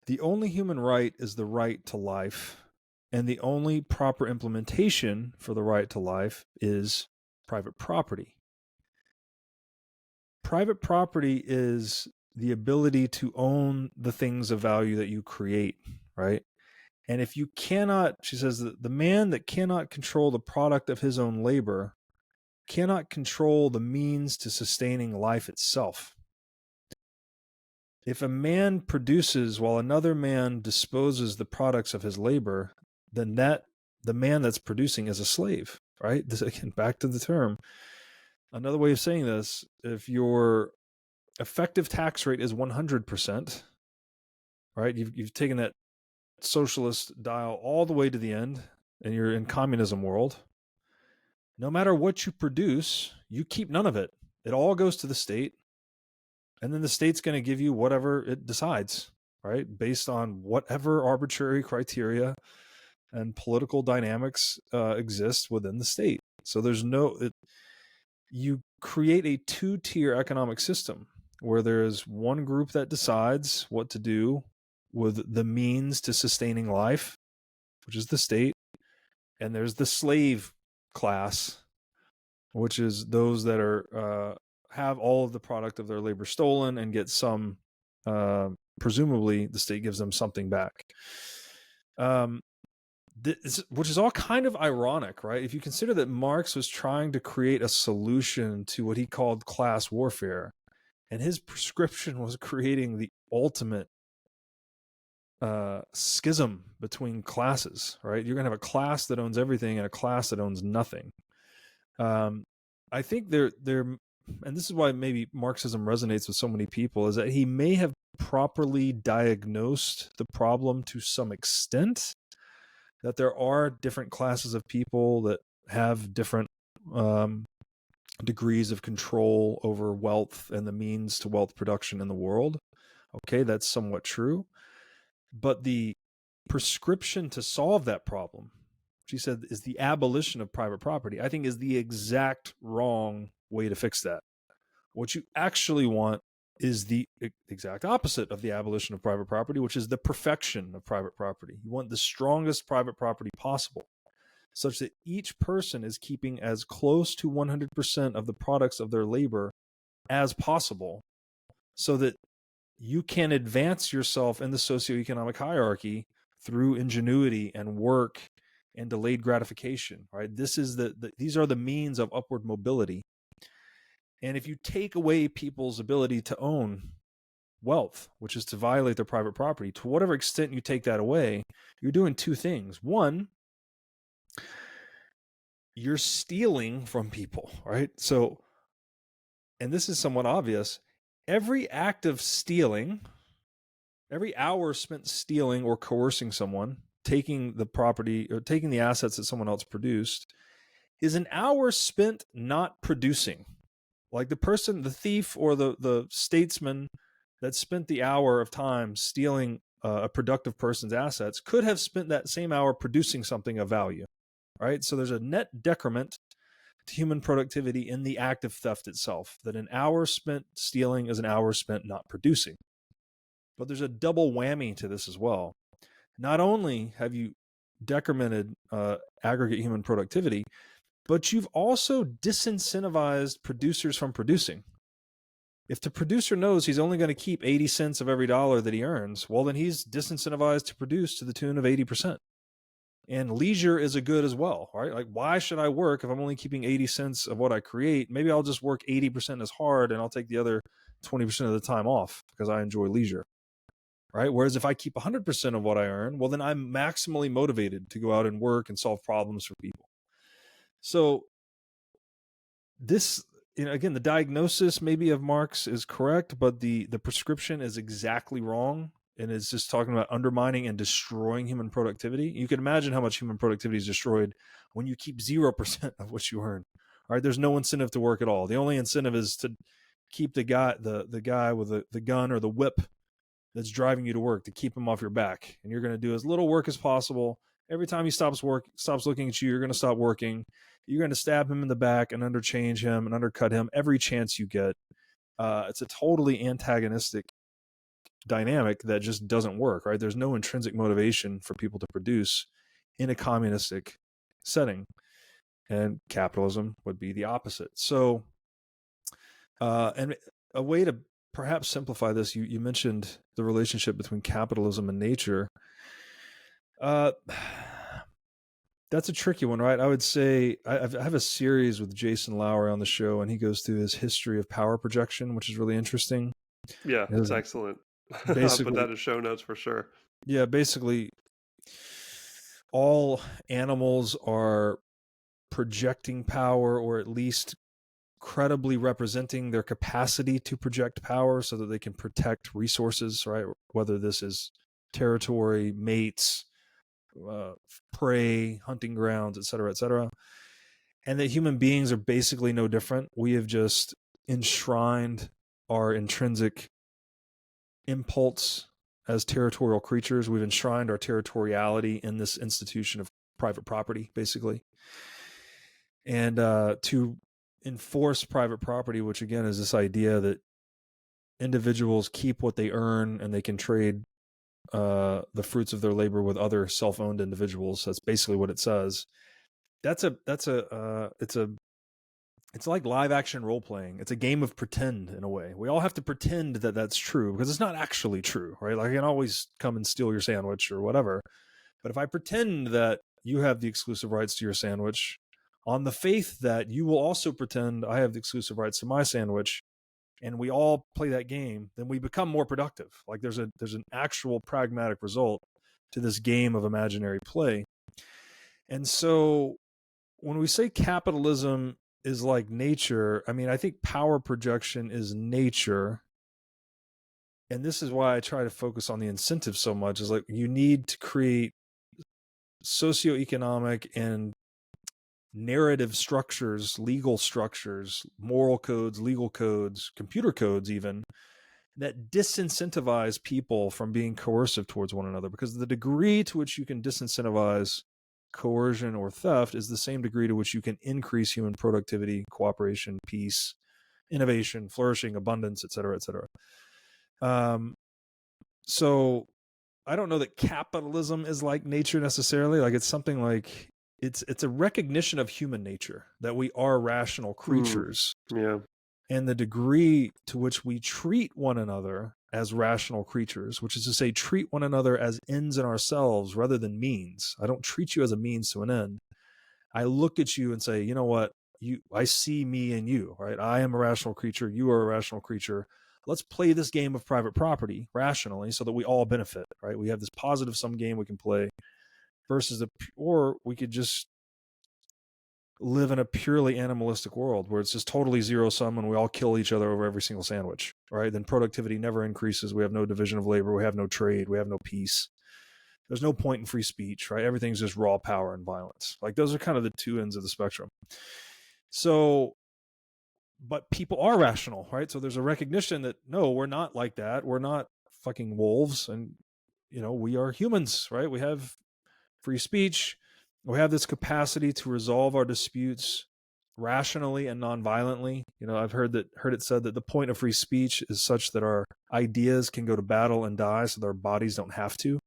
the only human right is the right to life, and the only proper implementation for the right to life is private property. Private property is the ability to own the things of value that you create, right? And if you cannot, she says, that the man that cannot control the product of his own labor cannot control the means to sustaining life itself. If a man produces while another man disposes the products of his labor, then the man that's producing is a slave, right? This, again, back to the term. Another way of saying this, if your effective tax rate is 100%, right? You've taken that socialist dial all the way to the end, and you're in communism world. No matter what you produce, you keep none of it. It all goes to the state, and then the state's going to give you whatever it decides, right? Based on whatever arbitrary criteria and political dynamics exist within the state. So there's you create a two-tier economic system where there's one group that decides what to do with the means to sustaining life, which is the state, and there's the slave class, which is those that are have all of the product of their labor stolen and get some, presumably the state gives them something back. Which is all kind of ironic, right? If you consider that Marx was trying to create a solution to what he called class warfare, And his prescription was creating the ultimate schism between classes, right? You're going to have a class that owns everything and a class that owns nothing. I think they're, and this is why maybe Marxism resonates with so many people, is that he may have properly diagnosed the problem to some extent, that there are different classes of people that have different degrees of control over wealth and the means to wealth production in the world. Okay, that's somewhat true. But the prescription to solve that problem, she said, is the abolition of private property, I think is the exact wrong way to fix that. What you actually want is the exact opposite of the abolition of private property, which is the perfection of private property. You want the strongest private property possible, such that each person is keeping as close to 100% of the products of their labor as possible, so that you can advance yourself in the socioeconomic hierarchy through ingenuity and work and delayed gratification, right? This is these are the means of upward mobility. And if you take away people's ability to own wealth, which is to violate their private property, to whatever extent you take that away, you're doing two things. One, you're stealing from people, right? So, and this is somewhat obvious, every act of stealing, every hour spent stealing or coercing someone, taking the property or taking the assets that someone else produced, is an hour spent not producing. Like the person, the thief or the statesman that spent the hour of time stealing a productive person's assets could have spent that same hour producing something of value, right? So there's a net decrement to human productivity in the act of theft itself, that an hour spent stealing is an hour spent not producing. But there's a double whammy to this as well. Not only have you decremented aggregate human productivity, but you've also disincentivized producers from producing. If the producer knows he's only going to keep 80 cents of every dollar that he earns, well, then he's disincentivized to produce to the tune of 80%. And leisure is a good as well, right? Like, why should I work if I'm only keeping 80 cents of what I create? Maybe I'll just work 80% as hard and I'll take the other 20% of the time off because I enjoy leisure, right? Whereas if I keep 100% of what I earn, well, then I'm maximally motivated to go out and work and solve problems for people. So this, again, the diagnosis maybe of Marx is correct, but the prescription is exactly wrong. And it's just talking about undermining and destroying human productivity. You can imagine how much human productivity is destroyed when you keep 0% of what you earn. All right, there's no incentive to work at all. The only incentive is to keep the guy with the gun or the whip that's driving you to work, to keep him off your back. And you're going to do as little work as possible. Every time he stops looking at you, you're going to stop working. You're going to stab him in the back and underchange him and undercut him every chance you get. It's a totally antagonistic dynamic that just doesn't work, right? There's no intrinsic motivation for people to produce in a communistic setting, and capitalism would be the opposite. So, and a way to perhaps simplify this, you mentioned the relationship between capitalism and nature. That's a tricky one, right? I would say I have a series with Jason Lowery on the show, and he goes through his history of power projection, which is really interesting. Yeah, it's excellent. I'll put that in show notes for sure. Yeah, basically, all animals are projecting power, or at least credibly representing their capacity to project power so that they can protect resources, right? Whether this is territory, mates, prey, hunting grounds, et cetera, et cetera. And that human beings are basically no different. We have just enshrined our intrinsic impulse as territorial creatures. We've enshrined our territoriality in this institution of private property, basically. And to enforce private property, which again is this idea that individuals keep what they earn and they can trade the fruits of their labor with other self-owned individuals. That's basically what it says. It's like live action role playing. It's a game of pretend in a way. We all have to pretend that that's true because it's not actually true, right? Like I can always come and steal your sandwich or whatever. But if I pretend that you have the exclusive rights to your sandwich on the faith that you will also pretend I have the exclusive rights to my sandwich, and we all play that game, then we become more productive. Like there's an actual pragmatic result to this game of imaginary play. And so when we say capitalism is like nature, I mean, I think power projection is nature. And this is why I try to focus on the incentive so much, is like you need to create socioeconomic and narrative structures, legal structures, moral codes, legal codes, computer codes even, that disincentivize people from being coercive towards one another, because the degree to which you can disincentivize coercion or theft is the same degree to which you can increase human productivity, cooperation, peace, innovation, flourishing, abundance, et cetera, et cetera. So I don't know that capitalism is like nature necessarily. Like it's something like it's a recognition of human nature, that we are rational creatures. Yeah. And the degree to which we treat one another as rational creatures, which is to say, treat one another as ends in ourselves rather than means. I don't treat you as a means to an end. I look at you and say, you know what? I see me in you, right? I am a rational creature. You are a rational creature. Let's play this game of private property rationally so that we all benefit, right? We have this positive sum game we can play versus or we could just live in a purely animalistic world where it's just totally zero sum and we all kill each other over every single sandwich, right? Then productivity never increases. We have no division of labor. We have no trade. We have no peace. There's no point in free speech, right? Everything's just raw power and violence. Like those are kind of the two ends of the spectrum. So, but people are rational, right? So there's a recognition that no, we're not like that. We're not fucking wolves, and we are humans, right? We have free speech. We have this capacity to resolve our disputes rationally and non-violently. I've heard it said that the point of free speech is such that our ideas can go to battle and die so that our bodies don't have to.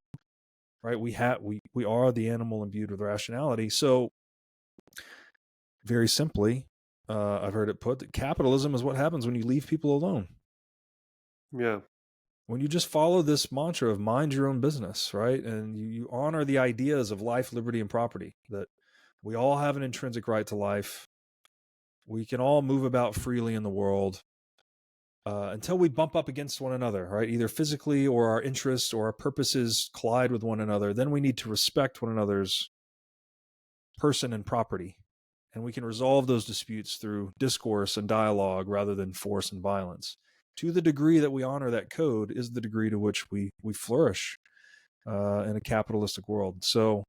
Right? We are the animal imbued with rationality. So very simply, I've heard it put that capitalism is what happens when you leave people alone. Yeah. When you just follow this mantra of mind your own business, right? And you honor the ideas of life, liberty, and property, that we all have an intrinsic right to life. We can all move about freely in the world until we bump up against one another, right? Either physically or our interests or our purposes collide with one another. Then we need to respect one another's person and property. And we can resolve those disputes through discourse and dialogue rather than force and violence. To the degree that we honor that code is the degree to which we flourish in a capitalistic world. So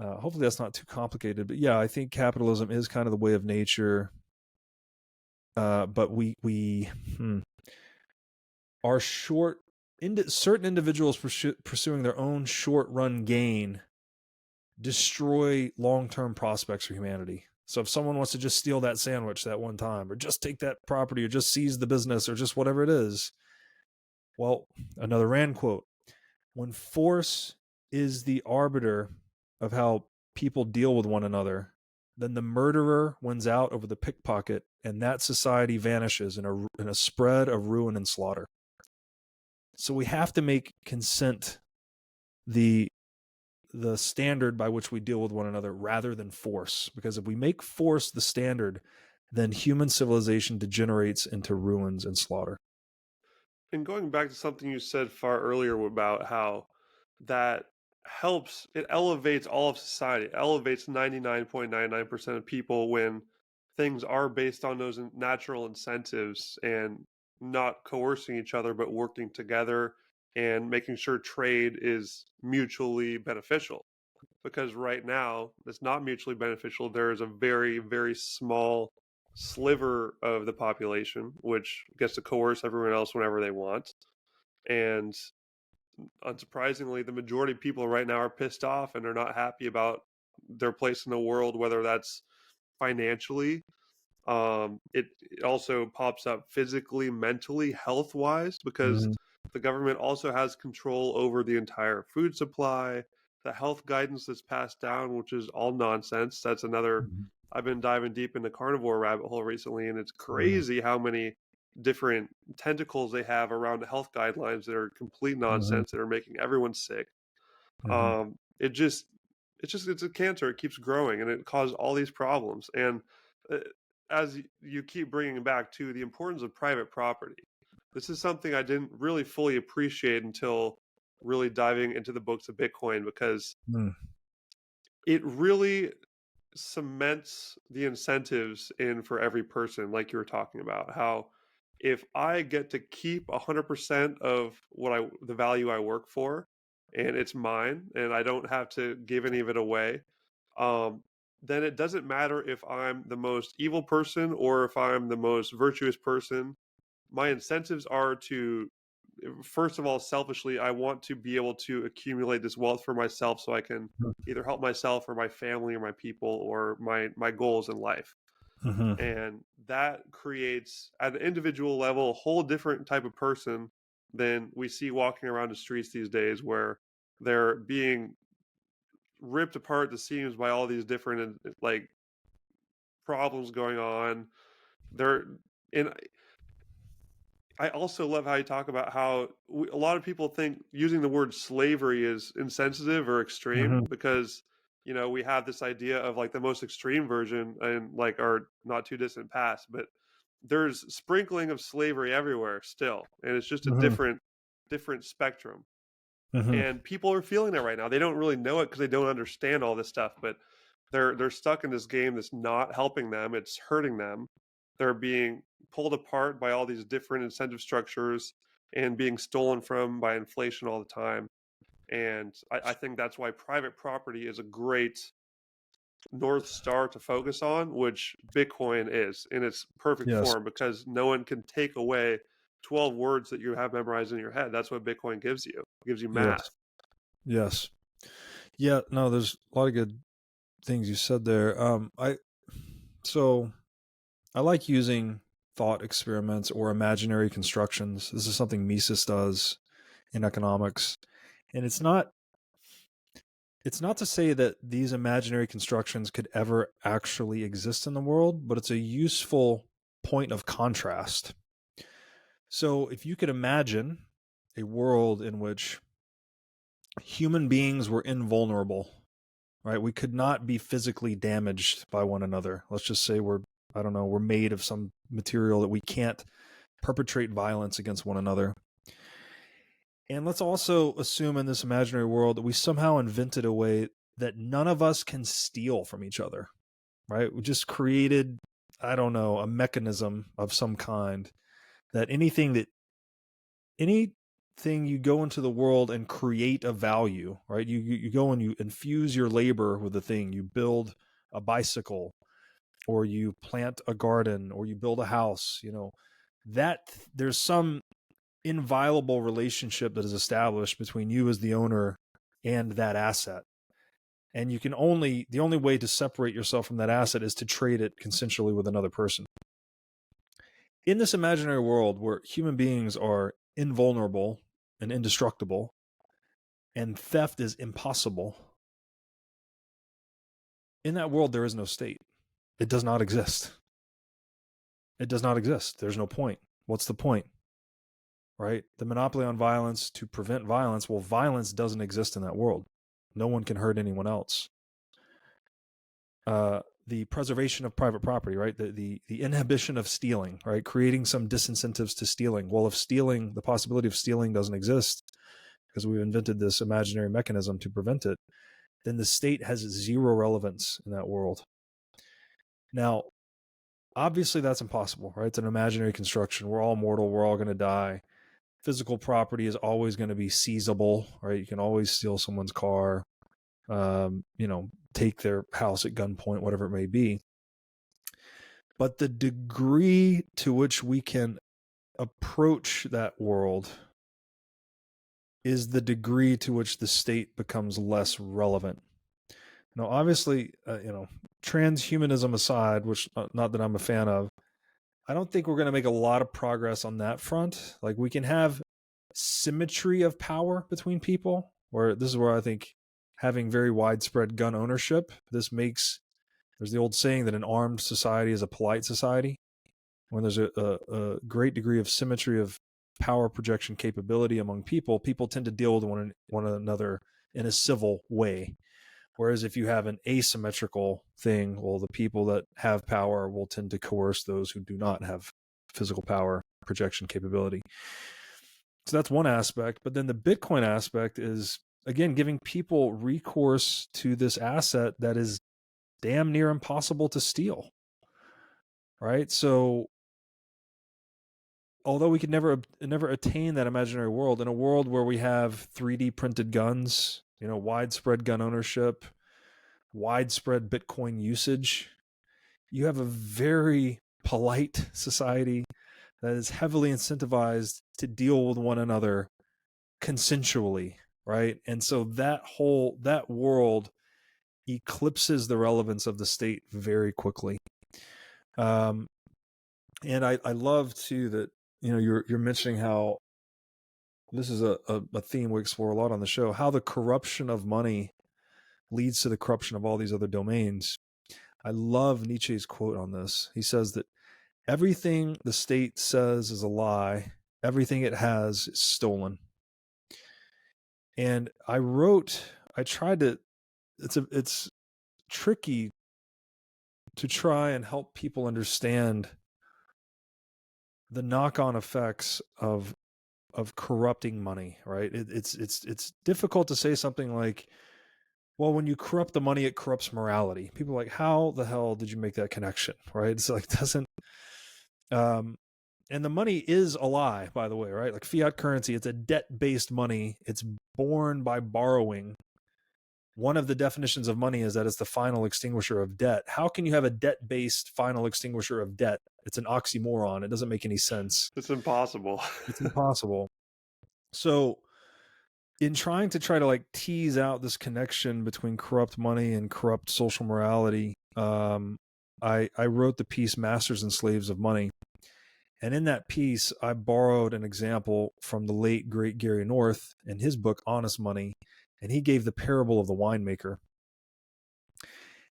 hopefully that's not too complicated. But yeah, I think capitalism is kind of the way of nature. But we are certain individuals pursuing their own short-run gain destroy long-term prospects for humanity. So if someone wants to just steal that sandwich that one time, or just take that property, or just seize the business, or just whatever it is, well, another Rand quote: when force is the arbiter of how people deal with one another, then the murderer wins out over the pickpocket, and that society vanishes in a spread of ruin and slaughter. So we have to make consent the standard by which we deal with one another rather than force. Because if we make force the standard, then human civilization degenerates into ruins and slaughter. And going back to something you said far earlier about how that it elevates all of society, it elevates 99.99% of people when things are based on those natural incentives and not coercing each other, but working together and making sure trade is mutually beneficial. Because right now, it's not mutually beneficial. There is a very, very small sliver of the population which gets to coerce everyone else whenever they want. And unsurprisingly, the majority of people right now are pissed off and they're not happy about their place in the world, whether that's financially. It also pops up physically, mentally, health wise, because the government also has control over the entire food supply, the health guidance that's passed down, which is all nonsense. That's another. I've been diving deep into carnivore rabbit hole recently, and it's crazy how many different tentacles they have around the health guidelines that are complete nonsense that are making everyone sick. It's a cancer. It keeps growing, and it causes all these problems. And as you keep bringing back to the importance of private property, this is something I didn't really fully appreciate until really diving into the books of Bitcoin, because Mm. it really cements the incentives in for every person, like you were talking about, how if I get to keep 100% of the value I work for, and it's mine and I don't have to give any of it away, um, then it doesn't matter if I'm the most evil person or if I'm the most virtuous person. My incentives are to, first of all, selfishly, I want to be able to accumulate this wealth for myself so I can either help myself or my family or my people or my goals in life. Mm-hmm. And that creates, at an individual level, a whole different type of person than we see walking around the streets these days, where they're being ripped apart at the seams by all these different like problems going on. They're and I also love how you talk about how a lot of people think using the word slavery is insensitive or extreme, Mm-hmm. because we have this idea of like the most extreme version and like our not too distant past, but there's sprinkling of slavery everywhere still, and it's just a Mm-hmm. different spectrum. Mm-hmm. And people are feeling it right now. They don't really know it because they don't understand all this stuff, but they're stuck in this game that's not helping them. It's hurting them. They're being pulled apart by all these different incentive structures and being stolen from by inflation all the time. And I think that's why private property is a great North Star to focus on, which Bitcoin is in its perfect Yes. form, because no one can take away 12 words that you have memorized in your head. That's what Bitcoin gives you. It gives you Yes. math. Yes. Yeah. No, there's a lot of good things you said there. So I like using thought experiments or imaginary constructions. This is something Mises does in economics. And it's not to say that these imaginary constructions could ever actually exist in the world, but it's a useful point of contrast. So if you could imagine a world in which human beings were invulnerable, right? We could not be physically damaged by one another. Let's just say we're made of some material that we can't perpetrate violence against one another. And let's also assume in this imaginary world that we somehow invented a way that none of us can steal from each other, right? We just created, I don't know, a mechanism of some kind that anything you go into the world and create a value, right? You go and you infuse your labor with the thing. You build a bicycle, or you plant a garden, or you build a house, that there's some inviolable relationship that is established between you as the owner and that asset. And the only way to separate yourself from that asset is to trade it consensually with another person. In this imaginary world where human beings are invulnerable and indestructible and theft is impossible, in that world there is no state. It does not exist. It does not exist. There's no point. What's the point? Right? The monopoly on violence to prevent violence. Well, violence doesn't exist in that world. No one can hurt anyone else. The preservation of private property, right? The inhibition of stealing, right? Creating some disincentives to stealing. Well, if the possibility of stealing doesn't exist because we've invented this imaginary mechanism to prevent it, then the state has zero relevance in that world. Now, obviously that's impossible, right? It's an imaginary construction. We're all mortal. We're all going to die. Physical property is always going to be seizable, right? You can always steal someone's car, take their house at gunpoint, whatever it may be. But the degree to which we can approach that world is the degree to which the state becomes less relevant. Now, obviously, transhumanism aside, which not that I'm a fan of, I don't think we're going to make a lot of progress on that front. Like, we can have symmetry of power between people, where this is where I think having very widespread gun ownership, there's the old saying that an armed society is a polite society. When there's a great degree of symmetry of power projection capability among people, people tend to deal with one another in a civil way. Whereas if you have an asymmetrical thing, well, the people that have power will tend to coerce those who do not have physical power, projection capability. So that's one aspect. But then the Bitcoin aspect is, again, giving people recourse to this asset that is damn near impossible to steal. Right? So although we could never attain that imaginary world, in a world where we have 3D printed guns, widespread gun ownership, widespread Bitcoin usage, you have a very polite society that is heavily incentivized to deal with one another consensually, right? And so that world eclipses the relevance of the state very quickly. And I love too that you're mentioning how this is a theme we explore a lot on the show, how the corruption of money leads to the corruption of all these other domains. I love Nietzsche's quote on this. He says that everything the state says is a lie, everything it has is stolen. And it's tricky to try and help people understand the knock-on effects of corrupting money, right? It's difficult to say something like, well, when you corrupt the money, it corrupts morality. People are like, how the hell did you make that connection, right? It's like, doesn't, and the money is a lie, by the way, right? Like fiat currency, it's a debt-based money. It's born by borrowing. One of the definitions of money is that it's the final extinguisher of debt. How can you have a debt-based final extinguisher of debt? It's an oxymoron. It doesn't make any sense. It's impossible. It's impossible. So in trying to like tease out this connection between corrupt money and corrupt social morality, I wrote the piece Masters and Slaves of Money. And in that piece, I borrowed an example from the late, great Gary North in his book, Honest Money. And he gave the parable of the winemaker.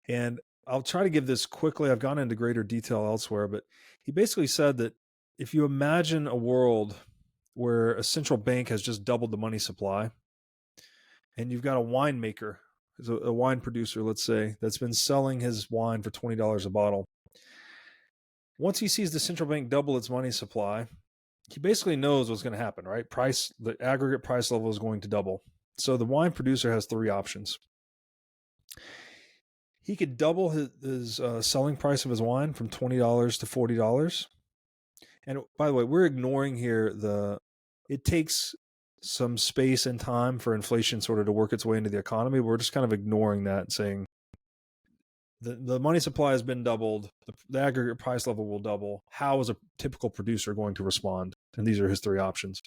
And I'll try to give this quickly. I've gone into greater detail elsewhere, but he basically said that if you imagine a world where a central bank has just doubled the money supply, and you've got a winemaker, a wine producer, let's say, that's been selling his wine for $20 a bottle. Once he sees the central bank double its money supply, he basically knows what's going to happen, right? The aggregate price level is going to double. So the wine producer has three options. He could double his selling price of his wine from $20 to $40. And by the way, we're ignoring here it takes some space and time for inflation sort of to work its way into the economy. We're just kind of ignoring that and saying the money supply has been doubled. The aggregate price level will double. How is a typical producer going to respond? And these are his three options.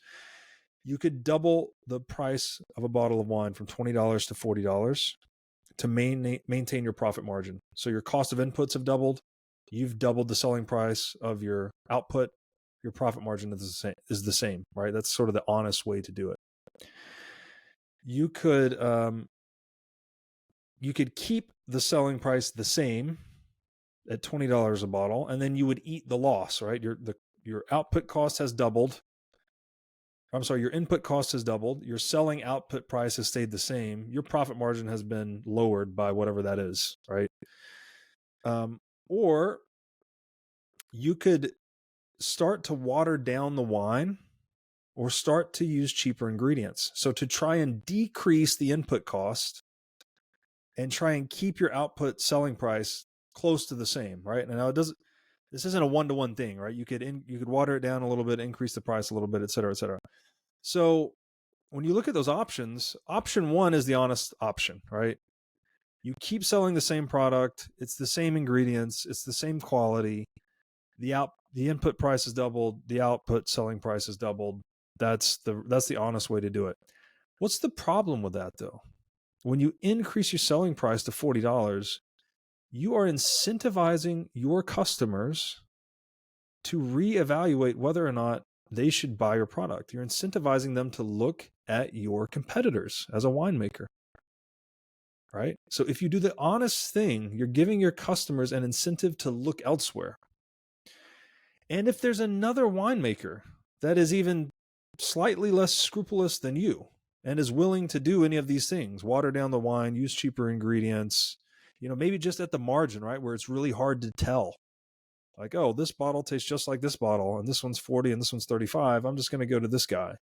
You could double the price of a bottle of wine from $20 to $40 to maintain your profit margin. So your cost of inputs have doubled. You've doubled the selling price of your output. Your profit margin is the same, right? That's sort of the honest way to do it. You could keep the selling price the same at $20 a bottle, and then you would eat the loss, right? Your output cost has doubled. I'm sorry, your input cost has doubled. Your selling output price has stayed the same. Your profit margin has been lowered by whatever that is, right? Or you could start to water down the wine or start to use cheaper ingredients. So to try and decrease the input cost and try and keep your output selling price close to the same, right? And now this isn't a one-to-one thing, right? You could water it down a little bit, increase the price a little bit, et cetera, et cetera. So when you look at those options, option one is the honest option, right? You keep selling the same product. It's the same ingredients. It's the same quality. The input price is doubled. The output selling price is doubled. That's the honest way to do it. What's the problem with that though? When you increase your selling price to $40, you are incentivizing your customers to reevaluate whether or not they should buy your product. You're incentivizing them to look at your competitors as a winemaker, right? So if you do the honest thing, you're giving your customers an incentive to look elsewhere. And if there's another winemaker that is even slightly less scrupulous than you, and is willing to do any of these things, water down the wine, use cheaper ingredients, maybe just at the margin, right, where it's really hard to tell. Like, oh, this bottle tastes just like this bottle, and this one's 40 and this one's 35. I'm just going to go to this guy.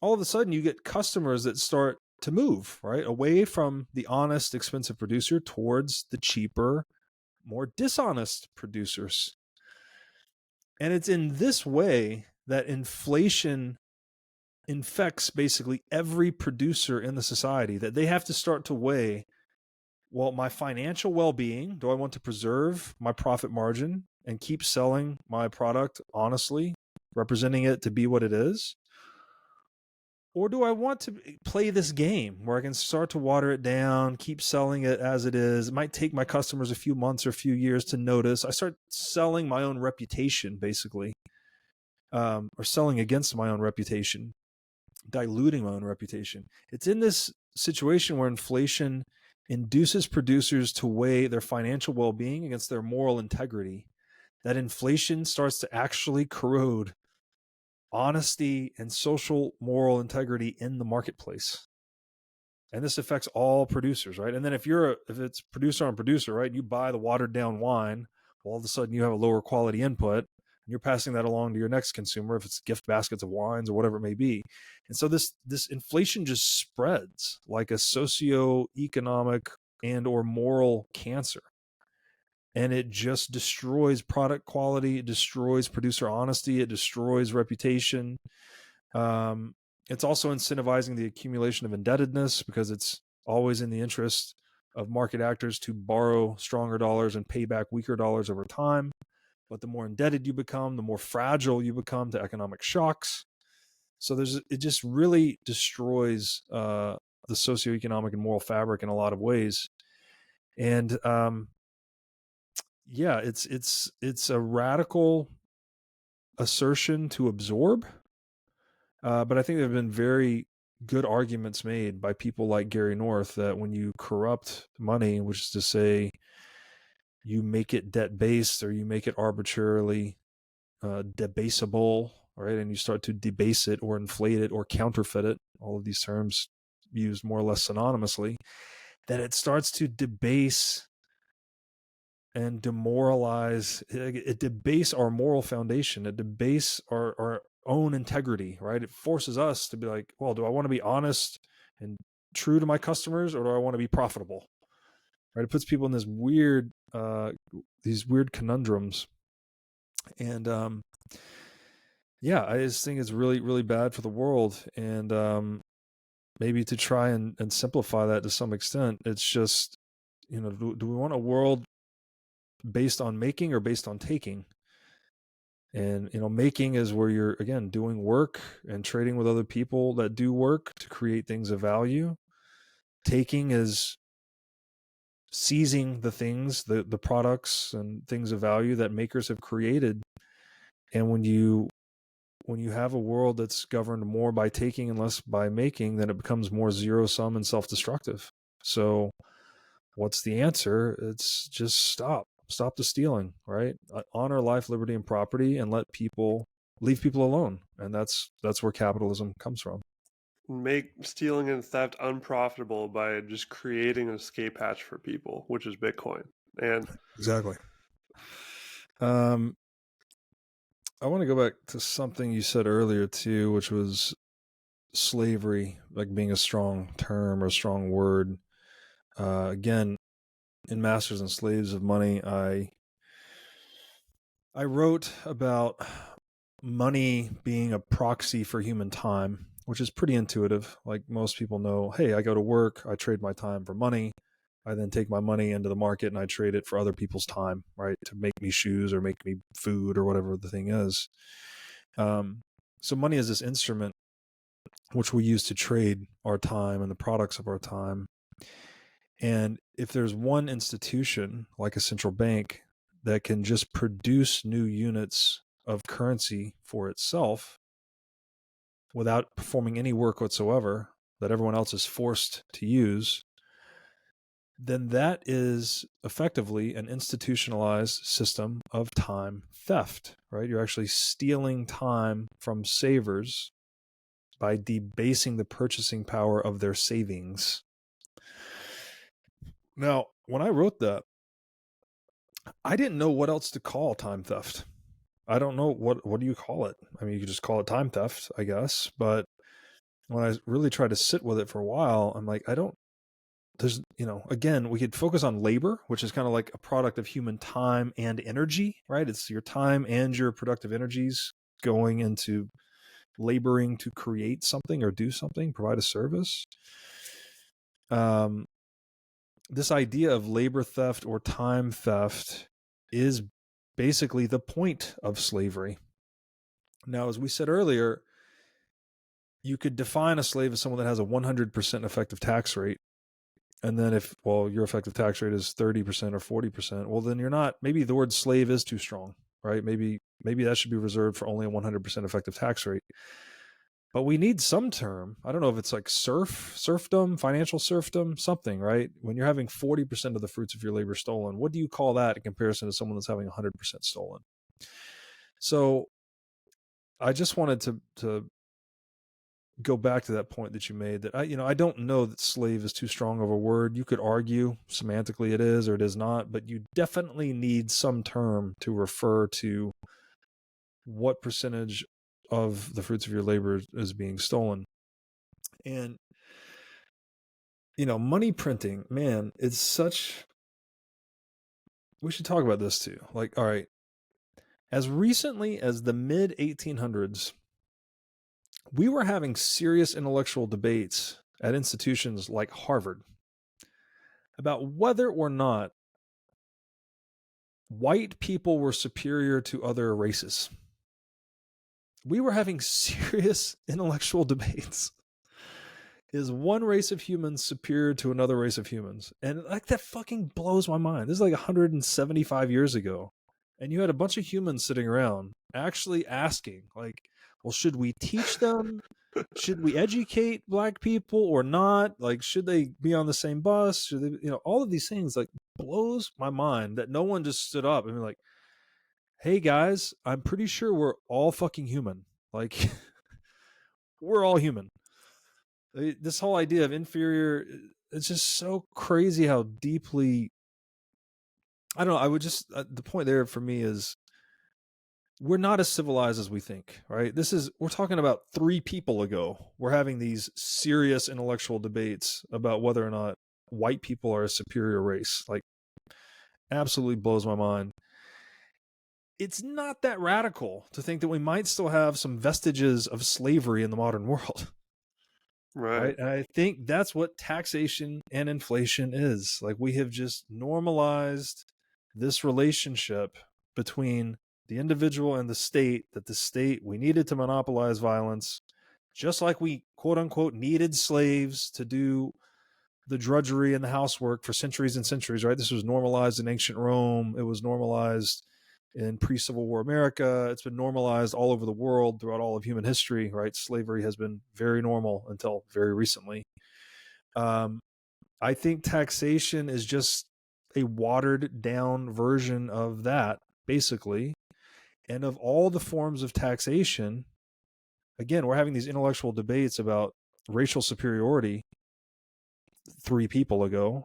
All of a sudden, you get customers that start to move, right, away from the honest, expensive producer towards the cheaper, more dishonest producers. And it's in this way that inflation infects basically every producer in the society, that they have to start to weigh, well, my financial well-being, do I want to preserve my profit margin and keep selling my product honestly, representing it to be what it is? Or do I want to play this game where I can start to water it down, keep selling it as it is? It might take my customers a few months or a few years to notice. I start selling my own reputation, basically, or selling against my own reputation, diluting my own reputation. It's in this situation where inflation induces producers to weigh their financial well-being against their moral integrity, that inflation starts to actually corrode honesty and social moral integrity in the marketplace. And this affects all producers, right? And then if it's producer on producer, right, and you buy the watered down wine, well, all of a sudden you have a lower quality input, and you're passing that along to your next consumer, if it's gift baskets of wines or whatever it may be. And so this inflation just spreads like a socioeconomic and or moral cancer. And it just destroys product quality, it destroys producer honesty, it destroys reputation. It's also incentivizing the accumulation of indebtedness, because it's always in the interest of market actors to borrow stronger dollars and pay back weaker dollars over time. But the more indebted you become, the more fragile you become to economic shocks. So it just really destroys the socioeconomic and moral fabric in a lot of ways. And yeah, it's a radical assertion to absorb. But I think there have been very good arguments made by people like Gary North that when you corrupt money, which is to say you make it debt-based or you make it arbitrarily debasable, right, and you start to debase it or inflate it or counterfeit it, all of these terms used more or less synonymously, that it starts to debase and demoralize, it debase our moral foundation, it debase our own integrity, right? It forces us to be like, well, do I want to be honest and true to my customers, or do I want to be profitable? Right? It puts people in these weird conundrums. And yeah, I just think it's really, really bad for the world. And maybe to try and simplify that to some extent, it's just, do we want a world based on making or based on taking? And making is where you're, again, doing work and trading with other people that do work to create things of value. Taking is seizing the things, the products and things of value that makers have created. And when you have a world that's governed more by taking and less by making, then it becomes more zero-sum and self-destructive. So what's the answer? It's just stop the stealing, right? Honor life, liberty, and property, and leave people alone. And that's where capitalism comes from. Make stealing and theft unprofitable by just creating an escape hatch for people, which is Bitcoin. And exactly. I want to go back to something you said earlier too, which was slavery, like being a strong term or a strong word. Again, in Masters and Slaves of Money, I wrote about money being a proxy for human time, which is pretty intuitive. Like most people know, hey, I go to work, I trade my time for money. I then take my money into the market and I trade it for other people's time, right? To make me shoes or make me food or whatever the thing is. So money is this instrument which we use to trade our time and the products of our time. And if there's one institution like a central bank that can just produce new units of currency for itself without performing any work whatsoever that everyone else is forced to use, then that is effectively an institutionalized system of time theft, right? You're actually stealing time from savers by debasing the purchasing power of their savings. Now, when I wrote that, I didn't know what else to call time theft. I don't know what do you call it? I mean, you could just call it time theft, I guess. But when I really tried to sit with it for a while, I'm like, there's, again, we could focus on labor, which is kind of like a product of human time and energy, right? It's your time and your productive energies going into laboring to create something or do something, provide a service. This idea of labor theft or time theft is basically the point of slavery. Now, as we said earlier, you could define a slave as someone that has a 100% effective tax rate. And then if, your effective tax rate is 30% or 40%, well, then you're not, maybe the word slave is too strong, right? Maybe that should be reserved for only a 100% effective tax rate. But we need some term. I don't know if it's like serfdom, financial serfdom, something, right? When you're having 40% of the fruits of your labor stolen, what do you call that in comparison to someone that's having 100% stolen? So I just wanted to go back to that point that you made, that I don't know that slave is too strong of a word. You could argue semantically it is or it is not, but you definitely need some term to refer to what percentage of the fruits of your labor is being stolen. And money printing, man, it's such, we should talk about this too. Like, all right, as recently as the mid 1800s, we were having serious intellectual debates at institutions like Harvard about whether or not white people were superior to other races. We were having serious intellectual debates. Is one race of humans superior to another race of humans? And like, that fucking blows my mind. This is like 175 years ago. And you had a bunch of humans sitting around actually asking, like, well, should we teach them? Should we educate black people or not? Like, should they be on the same bus? Should they, all of these things, like, blows my mind that no one just stood up and be like, hey guys, I'm pretty sure we're all fucking human. Like, we're all human. This whole idea of inferior, it's just so crazy how deeply, I don't know, I would just, the point there for me is, we're not as civilized as we think, right? We're talking about 3 people ago. We're having these serious intellectual debates about whether or not white people are a superior race. Like, absolutely blows my mind. It's not that radical to think that we might still have some vestiges of slavery in the modern world. Right. And I think that's what taxation and inflation is. Like, we have just normalized this relationship between the individual and the state, that the state, we needed to monopolize violence, just like we, quote unquote, needed slaves to do the drudgery and the housework for centuries and centuries, right? This was normalized in ancient Rome. It was normalized in pre-Civil War America. It's been normalized all over the world throughout all of human history, right? Slavery has been very normal until very recently. I think taxation is just a watered down version of that, basically. And of all the forms of taxation, again, we're having these intellectual debates about racial superiority 3 people ago.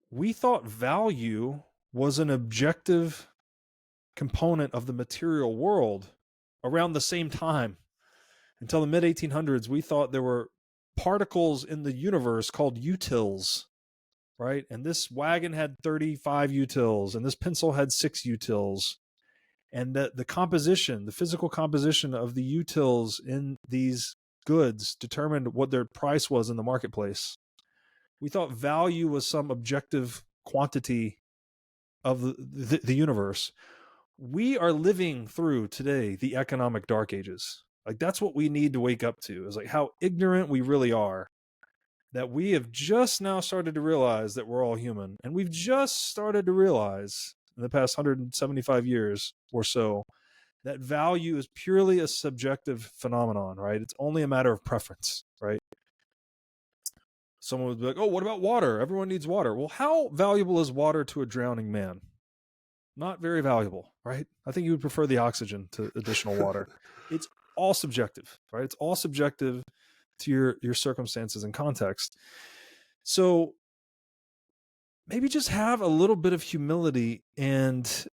We thought value was an objective component of the material world around the same time. Until the mid 1800s, we thought there were particles in the universe called utils, right? And this wagon had 35 utils, and this pencil had 6 utils. And the composition, the physical composition of the utils in these goods determined what their price was in the marketplace. We thought value was some objective quantity of the universe. We are living through today the economic dark ages. Like, that's what we need to wake up to, is like how ignorant we really are, that we have just now started to realize that we're all human. And we've just started to realize in the past 175 years or so that value is purely a subjective phenomenon, right? It's only a matter of preference, right? Someone would be like, oh, what about water? Everyone needs water. Well, how valuable is water to a drowning man? Not very valuable, right? I think you would prefer the oxygen to additional water. It's all subjective, right? It's all subjective to your circumstances and context. So maybe just have a little bit of humility and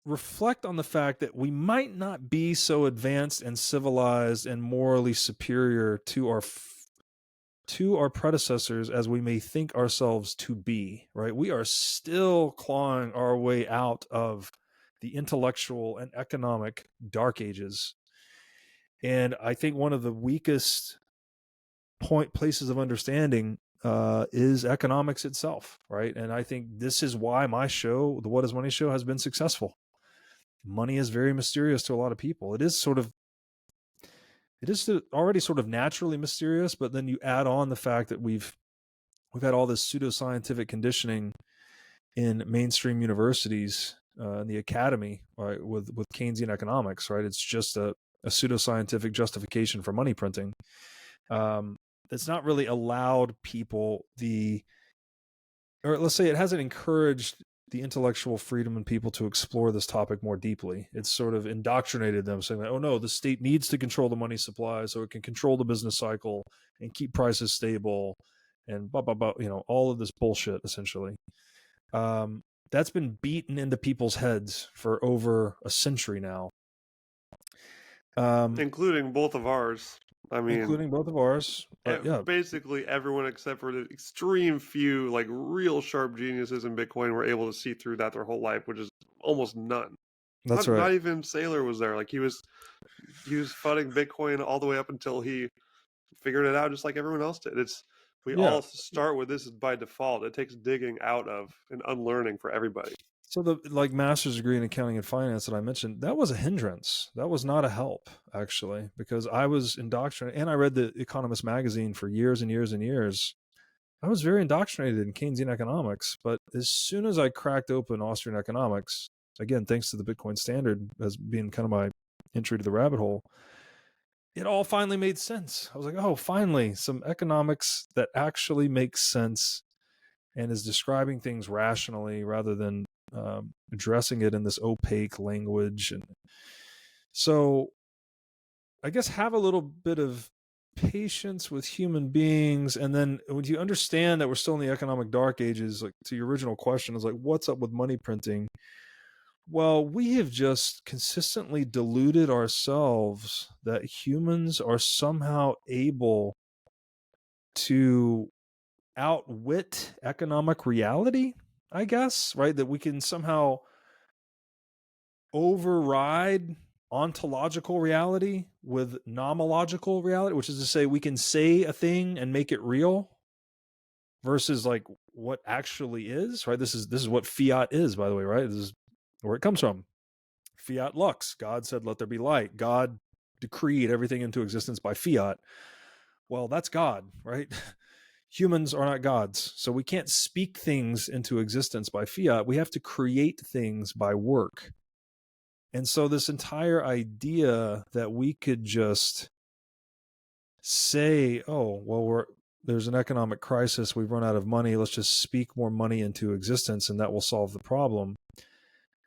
reflect on the fact that we might not be so advanced and civilized and morally superior to our predecessors as we may think ourselves to be, right? We are still clawing our way out of the intellectual and economic dark ages. And I think one of the weakest places of understanding is economics itself, right? And I think this is why my show, the What is Money show, has been successful. Money is very mysterious to a lot of people. It is already sort of naturally mysterious, but then you add on the fact that we've had all this pseudoscientific conditioning in mainstream universities, in the academy, right, with Keynesian economics, right? It's just a pseudoscientific justification for money printing. That's not really allowed people or let's say it hasn't encouraged the intellectual freedom in people to explore this topic more deeply. It's sort of indoctrinated them, saying that, oh no, the state needs to control the money supply so it can control the business cycle and keep prices stable and blah, blah, blah, all of this bullshit, essentially. That's been beaten into people's heads for over a century now. Including both of ours. I mean, including both of ours. Yeah. Basically everyone except for the extreme few, like real sharp geniuses in Bitcoin were able to see through that their whole life, which is almost none. That's right. Not even Saylor was there. Like he was fudding Bitcoin all the way up until he figured it out, just like everyone else did. We all start with this by default. It takes digging out of and unlearning for everybody. So the master's degree in accounting and finance that I mentioned, that was a hindrance. That was not a help, actually, because I was indoctrinated, and I read the Economist magazine for years and years and years. I was very indoctrinated in Keynesian economics, but as soon as I cracked open Austrian economics, again, thanks to the Bitcoin Standard as being kind of my entry to the rabbit hole, it all finally made sense. I was like, oh, finally, some economics that actually makes sense and is describing things rationally rather than addressing it in this opaque language. And so I guess have a little bit of patience with human beings. And then when you understand that we're still in the economic dark ages, like to your original question, is like, what's up with money printing? Well, we have just consistently deluded ourselves that humans are somehow able to outwit economic reality, I guess, right? That we can somehow override ontological reality with nomological reality, which is to say we can say a thing and make it real versus like what actually is, right? This is what fiat is, by the way, right? This is where it comes from. Fiat lux. God said, let there be light. God decreed everything into existence by fiat. Well, that's God, right? Humans are not gods. So we can't speak things into existence by fiat. We have to create things by work. And so this entire idea that we could just say, oh, well, there's an economic crisis, we've run out of money, let's just speak more money into existence and that will solve the problem.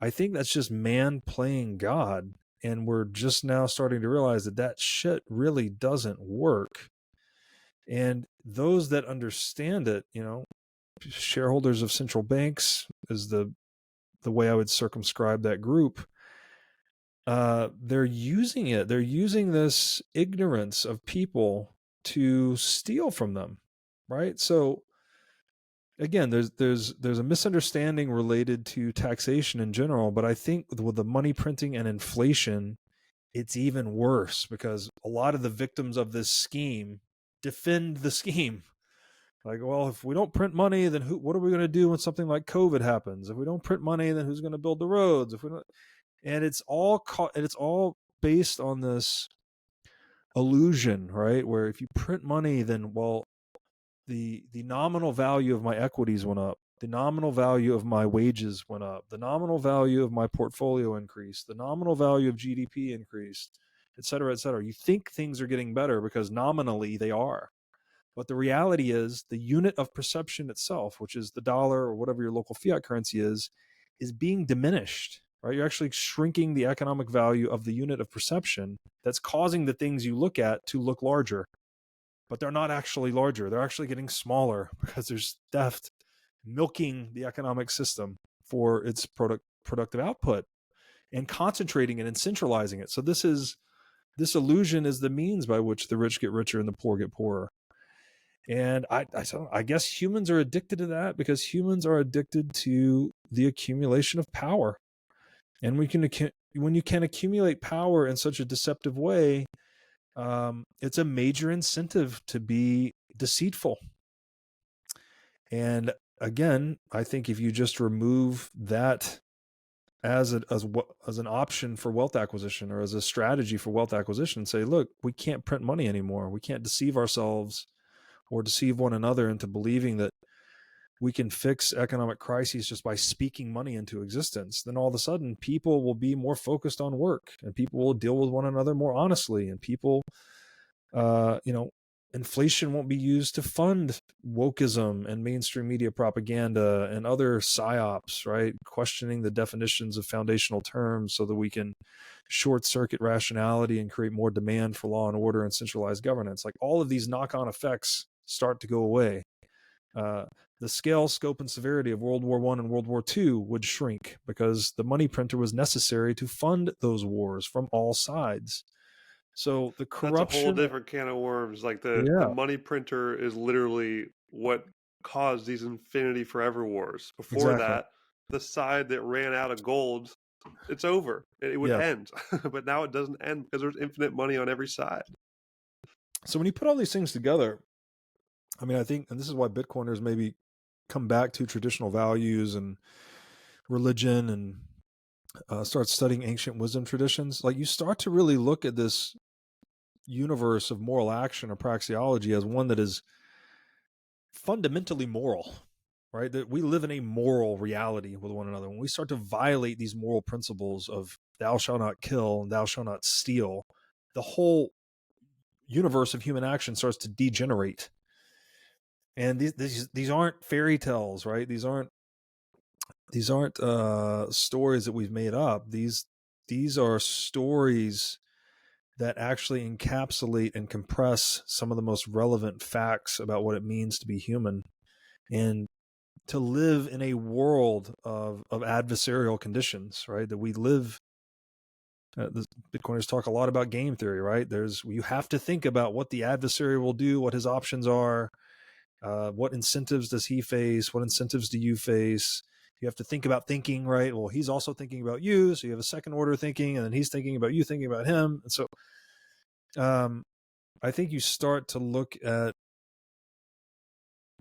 I think that's just man playing God. And we're just now starting to realize that shit really doesn't work. And those that understand it, shareholders of central banks is the way I would circumscribe that group. They're using it. They're using this ignorance of people to steal from them, right? So again, there's a misunderstanding related to taxation in general, but I think with the money printing and inflation, it's even worse because a lot of the victims of this scheme defend the scheme. Like, well, if we don't print money, then what are we going to do when something like COVID happens? If we don't print money, then who's going to build the roads? If we don't, and it's all based on this illusion, right? Where if you print money, then the nominal value of my equities went up, the nominal value of my wages went up, the nominal value of my portfolio increased, the nominal value of GDP increased, et cetera, et cetera. You think things are getting better because nominally they are. But the reality is the unit of perception itself, which is the dollar or whatever your local fiat currency is being diminished. right? You're actually shrinking the economic value of the unit of perception that's causing the things you look at to look larger. But they're not actually larger. They're actually getting smaller because there's theft milking the economic system for its productive output and concentrating it and centralizing it. So this illusion is the means by which the rich get richer and the poor get poorer. And I guess humans are addicted to that because humans are addicted to the accumulation of power. And when you can accumulate power in such a deceptive way, it's a major incentive to be deceitful. And again, I think if you just remove that as an option for wealth acquisition or as a strategy for wealth acquisition, say, look, we can't print money anymore. We can't deceive ourselves or deceive one another into believing that we can fix economic crises just by speaking money into existence. Then all of a sudden, people will be more focused on work and people will deal with one another more honestly. And people, inflation won't be used to fund wokeism and mainstream media propaganda and other psyops, right? Questioning the definitions of foundational terms so that we can short circuit rationality and create more demand for law and order and centralized governance. Like all of these knock-on effects start to go away. The scale, scope, and severity of World War I and World War II would shrink because the money printer was necessary to fund those wars from all sides. So the corruption. That's a whole different can of worms. Like the money printer is literally what caused these Infinity Forever wars. Before that, the side that ran out of gold, it's over. It would end. But now it doesn't end because there's infinite money on every side. So when you put all these things together, I mean, I think, and this is why Bitcoiners maybe come back to traditional values and religion and start studying ancient wisdom traditions. Like you start to really look at this universe of moral action or praxeology as one that is fundamentally moral, right? That we live in a moral reality with one another. When we start to violate these moral principles of thou shalt not kill and thou shalt not steal, the whole universe of human action starts to degenerate. And these aren't fairy tales, right? These aren't stories that we've made up. These are stories that actually encapsulate and compress some of the most relevant facts about what it means to be human and to live in a world of adversarial conditions, right? That we live. The Bitcoiners talk a lot about game theory, right? You have to think about what the adversary will do, what his options are, what incentives does he face, what incentives do you face. You have to think about thinking, right? Well, he's also thinking about you, so you have a second order thinking, and then he's thinking about you, thinking about him. And so I think you start to look at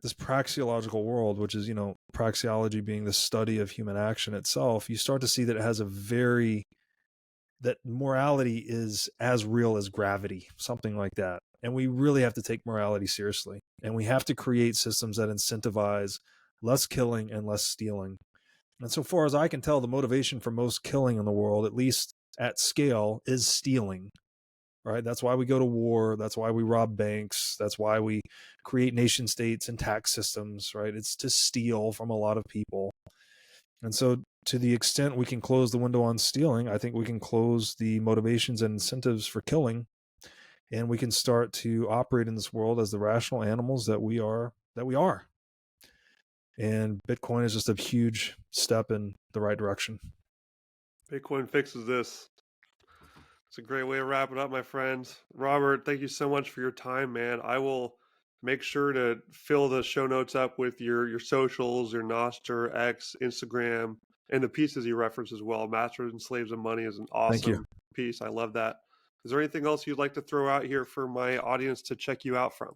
this praxeological world, which is, praxeology being the study of human action itself. You start to see that it has that morality is as real as gravity, something like that. And we really have to take morality seriously. And we have to create systems that incentivize less killing and less stealing. And so far as I can tell, the motivation for most killing in the world, at least at scale, is stealing. Right? That's why we go to war. That's why we rob banks. That's why we create nation states and tax systems, right? It's to steal from a lot of people. And so to the extent we can close the window on stealing, I think we can close the motivations and incentives for killing. And we can start to operate in this world as the rational animals that we are. And Bitcoin is just a huge step in the right direction. Bitcoin fixes this. It's a great way to wrap it up, my friend. Robert, thank you so much for your time, man. I will make sure to fill the show notes up with your socials, your Nostr, X, Instagram, and the pieces you referenced as well. Masters and Slaves of Money is an awesome piece. I love that. Is there anything else you'd like to throw out here for my audience to check you out from?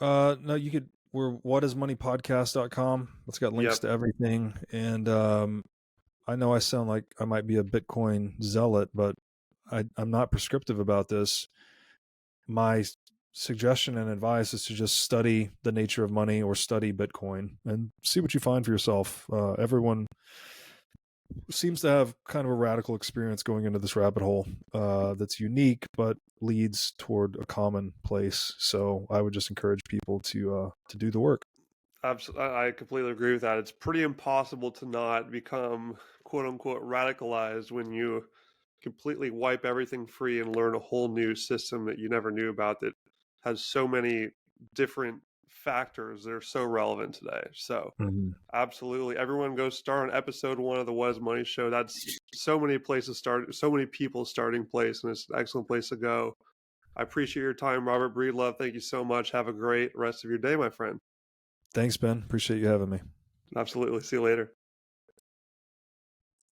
No, you could. We're whatismoneypodcast.com. It's got links to everything. And I know I sound like I might be a Bitcoin zealot, but I'm not prescriptive about this. My suggestion and advice is to just study the nature of money or study Bitcoin and see what you find for yourself. Everyone seems to have kind of a radical experience going into this rabbit hole that's unique, but leads toward a common place. So I would just encourage people to do the work. I completely agree with that. It's pretty impossible to not become quote unquote radicalized when you completely wipe everything free and learn a whole new system that you never knew about that has so many different factors that are so relevant today. So, Mhm. absolutely, everyone go start on episode 1 of the What Is Money Show. That's so many places start, so many people starting place, and it's an excellent place to go. I appreciate your time, Robert Breedlove. Thank you so much. Have a great rest of your day, my friend. Thanks, Ben. Appreciate you having me. Absolutely. See you later.